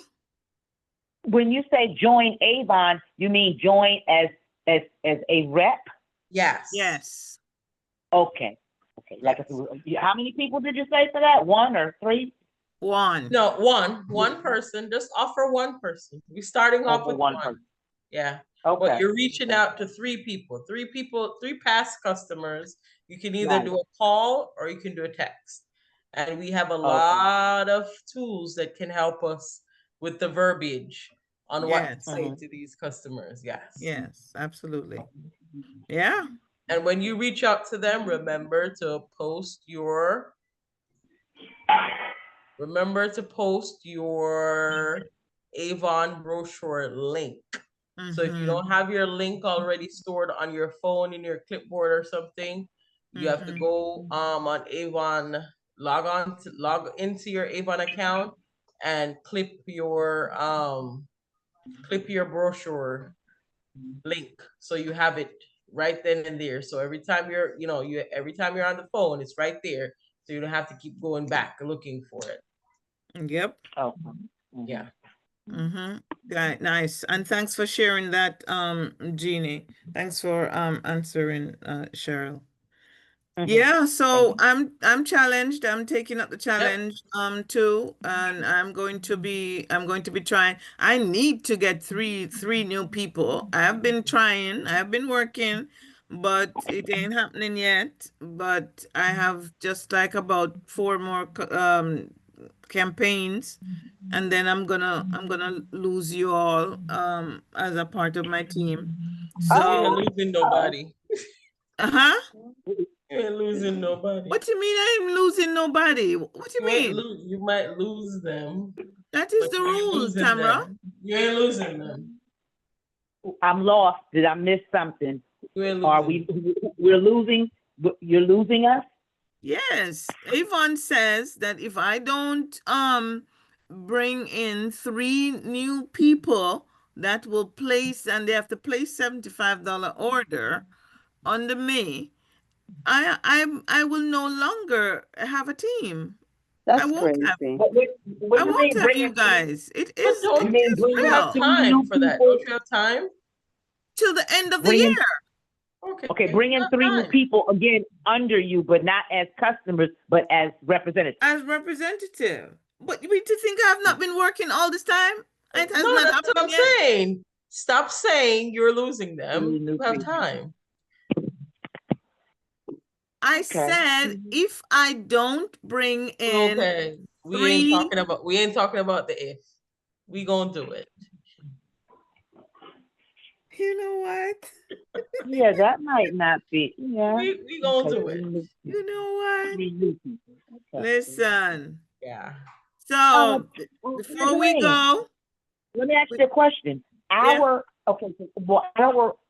[SPEAKER 5] When you say join Avon, you mean join as a rep?
[SPEAKER 3] Yes.
[SPEAKER 1] Yes.
[SPEAKER 5] Okay. Okay. Like,
[SPEAKER 3] Yes.
[SPEAKER 5] how many people did you say for that? 1 or 3?
[SPEAKER 1] One.
[SPEAKER 3] No, one person. Just offer one person. We're starting off
[SPEAKER 5] Over
[SPEAKER 3] with
[SPEAKER 5] one
[SPEAKER 3] one.
[SPEAKER 5] person.
[SPEAKER 3] Yeah. But
[SPEAKER 5] Okay.
[SPEAKER 3] you're reaching
[SPEAKER 5] Okay.
[SPEAKER 3] out to 3 people, 3 past customers. You can either
[SPEAKER 5] Right.
[SPEAKER 3] do a call or you can do a text. And we have a
[SPEAKER 5] Okay.
[SPEAKER 3] lot of tools that can help us with the verbiage on what to
[SPEAKER 1] Yes.
[SPEAKER 3] say
[SPEAKER 5] Mm-hmm.
[SPEAKER 3] to these customers. Yes.
[SPEAKER 1] Yes. Absolutely. Yeah.
[SPEAKER 3] And when you reach out to them, remember to post your Avon brochure link. So if you
[SPEAKER 1] Mm-hmm.
[SPEAKER 3] don't have your link already stored on your phone in your clipboard or something, you have to
[SPEAKER 1] Mm-hmm.
[SPEAKER 3] go on Avon, log into your Avon account and clip your brochure link so you have it right then and there. So every time every time you're on the phone, it's right there. So you don't have to keep going back looking for it.
[SPEAKER 1] Yep.
[SPEAKER 5] Okay. Mm-hmm.
[SPEAKER 3] Yeah.
[SPEAKER 1] Mm-hmm. Nice. And thanks for sharing that, Jeannie. Thanks for answering, Cheryl. Yeah,
[SPEAKER 5] Thank
[SPEAKER 1] so
[SPEAKER 5] you.
[SPEAKER 1] I'm challenged. I'm taking up the
[SPEAKER 3] Yep.
[SPEAKER 1] challenge too, and I'm going to be trying. I need to get three new people. I have been trying. I have been working, but it ain't happening yet. But I have just like about four more campaigns, and then I'm gonna lose you all as a part of my team.
[SPEAKER 3] You
[SPEAKER 1] So,
[SPEAKER 3] ain't
[SPEAKER 2] Oh,
[SPEAKER 3] losing
[SPEAKER 2] oh.
[SPEAKER 3] nobody.
[SPEAKER 1] uh-huh.
[SPEAKER 3] You ain't losing nobody.
[SPEAKER 1] What you mean I am losing nobody? What you
[SPEAKER 3] You ain't
[SPEAKER 1] mean?
[SPEAKER 3] lose. You might lose them,
[SPEAKER 1] That is
[SPEAKER 3] but
[SPEAKER 1] the
[SPEAKER 3] you ain't
[SPEAKER 1] rule,
[SPEAKER 3] losing
[SPEAKER 1] Tamra.
[SPEAKER 3] them. You ain't losing them.
[SPEAKER 5] I'm lost. Did I miss something?
[SPEAKER 3] You ain't
[SPEAKER 5] Are
[SPEAKER 3] losing.
[SPEAKER 5] we're losing? You're losing us?
[SPEAKER 1] Yes. Avon says that if I don't bring in three new people that will place and they have to place $75 order under me, I will no longer have a team. I
[SPEAKER 2] That's
[SPEAKER 1] won't have
[SPEAKER 2] crazy.
[SPEAKER 5] What
[SPEAKER 1] I
[SPEAKER 5] do you
[SPEAKER 1] won't
[SPEAKER 5] mean
[SPEAKER 1] have
[SPEAKER 5] bringing?
[SPEAKER 1] you guys.
[SPEAKER 3] But
[SPEAKER 5] You
[SPEAKER 3] don't
[SPEAKER 5] mean
[SPEAKER 1] It is
[SPEAKER 3] you
[SPEAKER 5] bringing
[SPEAKER 3] have
[SPEAKER 1] real.
[SPEAKER 5] three
[SPEAKER 3] time
[SPEAKER 5] new
[SPEAKER 3] for that?
[SPEAKER 5] people?
[SPEAKER 3] Don't you have time?
[SPEAKER 1] Till the end of the
[SPEAKER 5] Bringing
[SPEAKER 1] year
[SPEAKER 3] Okay,
[SPEAKER 5] Okay,
[SPEAKER 3] you
[SPEAKER 5] bring in
[SPEAKER 3] have
[SPEAKER 5] three new
[SPEAKER 3] time.
[SPEAKER 5] people again under you, but not as customers, but as representatives.
[SPEAKER 1] as representative. But we to think I have not been working all this time? It has
[SPEAKER 3] No,
[SPEAKER 1] not
[SPEAKER 3] that's what
[SPEAKER 1] happened
[SPEAKER 3] I'm
[SPEAKER 1] yet.
[SPEAKER 3] saying. Stop saying you're losing
[SPEAKER 5] Three
[SPEAKER 3] them.
[SPEAKER 5] new
[SPEAKER 3] You have
[SPEAKER 5] people.
[SPEAKER 3] time.
[SPEAKER 1] I
[SPEAKER 5] Okay.
[SPEAKER 1] said if I don't bring in
[SPEAKER 3] Okay.
[SPEAKER 1] three,
[SPEAKER 3] We ain't talking about the if. We gonna do it.
[SPEAKER 1] you know what?
[SPEAKER 5] Yeah, that might not be. Yeah.
[SPEAKER 3] We gonna
[SPEAKER 5] Okay,
[SPEAKER 3] do it.
[SPEAKER 1] You know what?
[SPEAKER 5] three new people. Okay.
[SPEAKER 1] Listen.
[SPEAKER 3] Yeah.
[SPEAKER 1] So before we
[SPEAKER 5] Angeline,
[SPEAKER 1] go,
[SPEAKER 5] let me ask
[SPEAKER 1] we,
[SPEAKER 5] you a question.
[SPEAKER 1] yeah,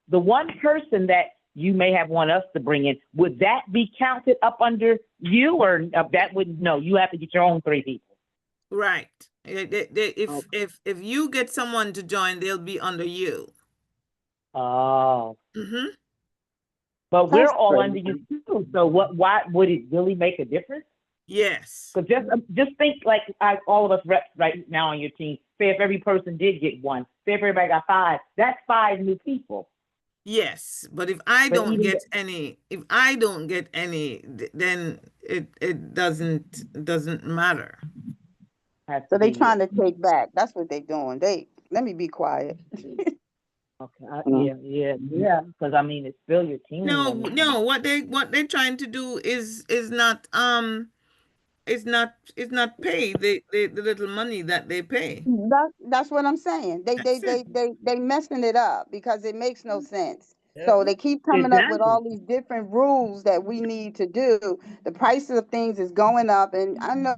[SPEAKER 5] The one person that you may have want us to bring in, would that be counted up under you, or that would no? You have to get your own three people.
[SPEAKER 1] right.
[SPEAKER 5] Okay.
[SPEAKER 1] If you get someone to join, they'll be under you.
[SPEAKER 5] Oh,
[SPEAKER 1] Mm-hmm.
[SPEAKER 5] but we're
[SPEAKER 2] That's
[SPEAKER 5] all under you
[SPEAKER 2] crazy.
[SPEAKER 5] too. So what? Why would it really make a difference?
[SPEAKER 1] Yes.
[SPEAKER 5] Because just think like all of us reps right now on your team. Say if every person did get one, say if everybody got five, that's five new people.
[SPEAKER 1] Yes, but if I
[SPEAKER 5] But
[SPEAKER 1] don't
[SPEAKER 5] even
[SPEAKER 1] get any, then it doesn't matter.
[SPEAKER 5] has to
[SPEAKER 2] So they
[SPEAKER 5] be
[SPEAKER 2] trying to take back. That's what they doing. They let me be quiet.
[SPEAKER 5] okay.
[SPEAKER 2] Mm.
[SPEAKER 5] Yeah. Because I mean, it's still your team.
[SPEAKER 1] No,
[SPEAKER 5] I mean,
[SPEAKER 1] no, what they're trying to do is not pay the little money that they pay.
[SPEAKER 2] That's what I'm saying. They they
[SPEAKER 1] That's it.
[SPEAKER 2] they they they messing it up because it makes no sense.
[SPEAKER 3] Yep.
[SPEAKER 2] So they keep coming up with
[SPEAKER 5] exactly.
[SPEAKER 2] all these different rules that we need to do. The prices of things is going up, and I know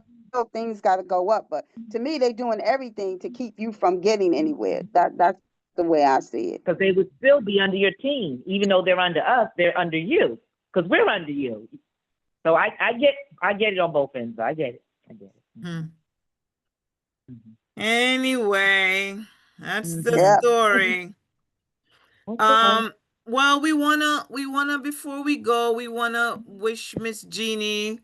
[SPEAKER 2] things got to go up, but to me, they doing everything to keep you from getting anywhere. That's the way I see it.
[SPEAKER 5] Because they would still be under your team, even though they're under us. They're under you because we're under you. So I get it on both ends. I get it. I get it.
[SPEAKER 1] Hmm.
[SPEAKER 5] Mm-hmm.
[SPEAKER 1] Anyway, that's the
[SPEAKER 5] Mm-hmm.
[SPEAKER 2] Yep.
[SPEAKER 1] story.
[SPEAKER 5] Okay.
[SPEAKER 1] Um, well, we wanna before we go, we wanna wish Miss Jeannie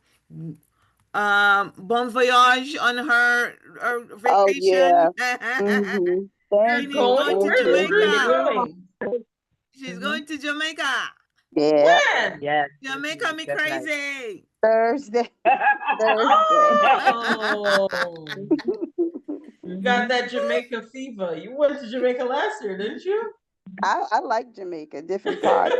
[SPEAKER 1] bon voyage on her
[SPEAKER 2] Oh
[SPEAKER 1] vacation.
[SPEAKER 2] yeah. Thank
[SPEAKER 1] Jeannie's
[SPEAKER 2] you.
[SPEAKER 1] going to
[SPEAKER 2] Thank
[SPEAKER 3] Where you
[SPEAKER 1] Jamaica.
[SPEAKER 2] you.
[SPEAKER 3] going?
[SPEAKER 1] She's
[SPEAKER 5] Mm-hmm.
[SPEAKER 1] going to Jamaica.
[SPEAKER 2] Yeah.
[SPEAKER 3] When?
[SPEAKER 5] Yes,
[SPEAKER 1] Jamaica me
[SPEAKER 5] that's right.
[SPEAKER 1] crazy.
[SPEAKER 2] Thursday. Thursday.
[SPEAKER 3] Oh, you got
[SPEAKER 5] Mm-hmm.
[SPEAKER 3] that Jamaica fever. You went to Jamaica last year, didn't you?
[SPEAKER 2] I like Jamaica, different parts.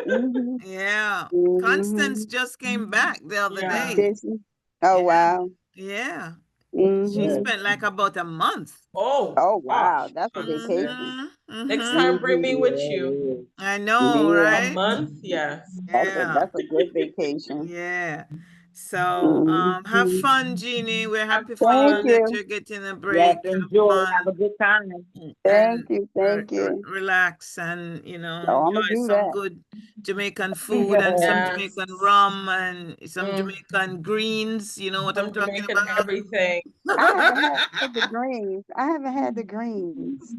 [SPEAKER 1] Yeah. Constance
[SPEAKER 2] Mhm.
[SPEAKER 1] just came back the other
[SPEAKER 3] Yeah.
[SPEAKER 1] day.
[SPEAKER 2] Disney. Oh
[SPEAKER 1] Yeah.
[SPEAKER 2] wow.
[SPEAKER 1] Yeah. She
[SPEAKER 5] Good.
[SPEAKER 2] Mhm.
[SPEAKER 1] spent like about a month.
[SPEAKER 3] Oh
[SPEAKER 2] Oh wow,
[SPEAKER 3] gosh,
[SPEAKER 2] that's a
[SPEAKER 3] Constance.
[SPEAKER 2] vacation.
[SPEAKER 1] Mm-hmm.
[SPEAKER 3] Next
[SPEAKER 1] Mm-hmm.
[SPEAKER 3] time, bring me
[SPEAKER 2] Mhm.
[SPEAKER 3] with
[SPEAKER 5] Yeah,
[SPEAKER 3] you.
[SPEAKER 5] it is.
[SPEAKER 1] I know,
[SPEAKER 2] Yeah,
[SPEAKER 3] A
[SPEAKER 1] right?
[SPEAKER 3] month, yes.
[SPEAKER 1] Yeah.
[SPEAKER 2] that's a good vacation.
[SPEAKER 1] Yeah. So, have
[SPEAKER 2] Mhm.
[SPEAKER 1] fun, Jeannie. We're
[SPEAKER 3] Have
[SPEAKER 1] happy for you
[SPEAKER 2] Thank
[SPEAKER 3] fun.
[SPEAKER 1] that
[SPEAKER 2] you.
[SPEAKER 1] you're getting a
[SPEAKER 5] Yes,
[SPEAKER 1] break. Have
[SPEAKER 5] enjoy. Have
[SPEAKER 1] fun
[SPEAKER 5] a good time.
[SPEAKER 1] and
[SPEAKER 2] Thank you.
[SPEAKER 1] relax and,
[SPEAKER 2] Oh, I'm
[SPEAKER 1] enjoy
[SPEAKER 2] gonna do
[SPEAKER 1] some
[SPEAKER 2] that.
[SPEAKER 1] good Jamaican food and some
[SPEAKER 3] Yes.
[SPEAKER 1] Jamaican rum and some
[SPEAKER 3] Mm,
[SPEAKER 1] Jamaican greens. You know what I'm
[SPEAKER 3] some
[SPEAKER 1] talking
[SPEAKER 3] Jamaican everything.
[SPEAKER 2] I haven't
[SPEAKER 1] about?
[SPEAKER 2] had the greens. I haven't had the greens.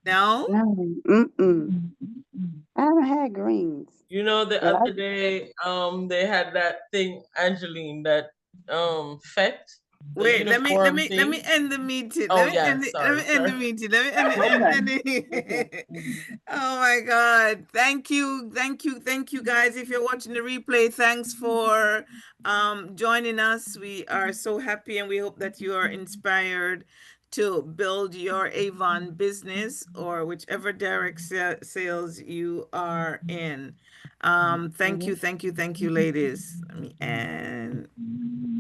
[SPEAKER 1] No?
[SPEAKER 2] No. Mm-mm. I haven't had greens.
[SPEAKER 3] You know, the
[SPEAKER 2] But I
[SPEAKER 3] other day, they had that thing, Angeline, that fete. The
[SPEAKER 1] Wait,
[SPEAKER 3] uniform
[SPEAKER 1] let me
[SPEAKER 3] thing.
[SPEAKER 1] end the meeting.
[SPEAKER 3] Oh yeah,
[SPEAKER 1] Let me
[SPEAKER 3] sorry,
[SPEAKER 1] end the
[SPEAKER 3] sorry.
[SPEAKER 1] meeting. Let me end
[SPEAKER 2] Okay.
[SPEAKER 1] the Oh my God. Thank you. Thank you guys. If you're watching the replay, thanks for joining us. We are so happy and we hope that you are inspired to build your Avon business or whichever direct sales you are in. Thank you, ladies. And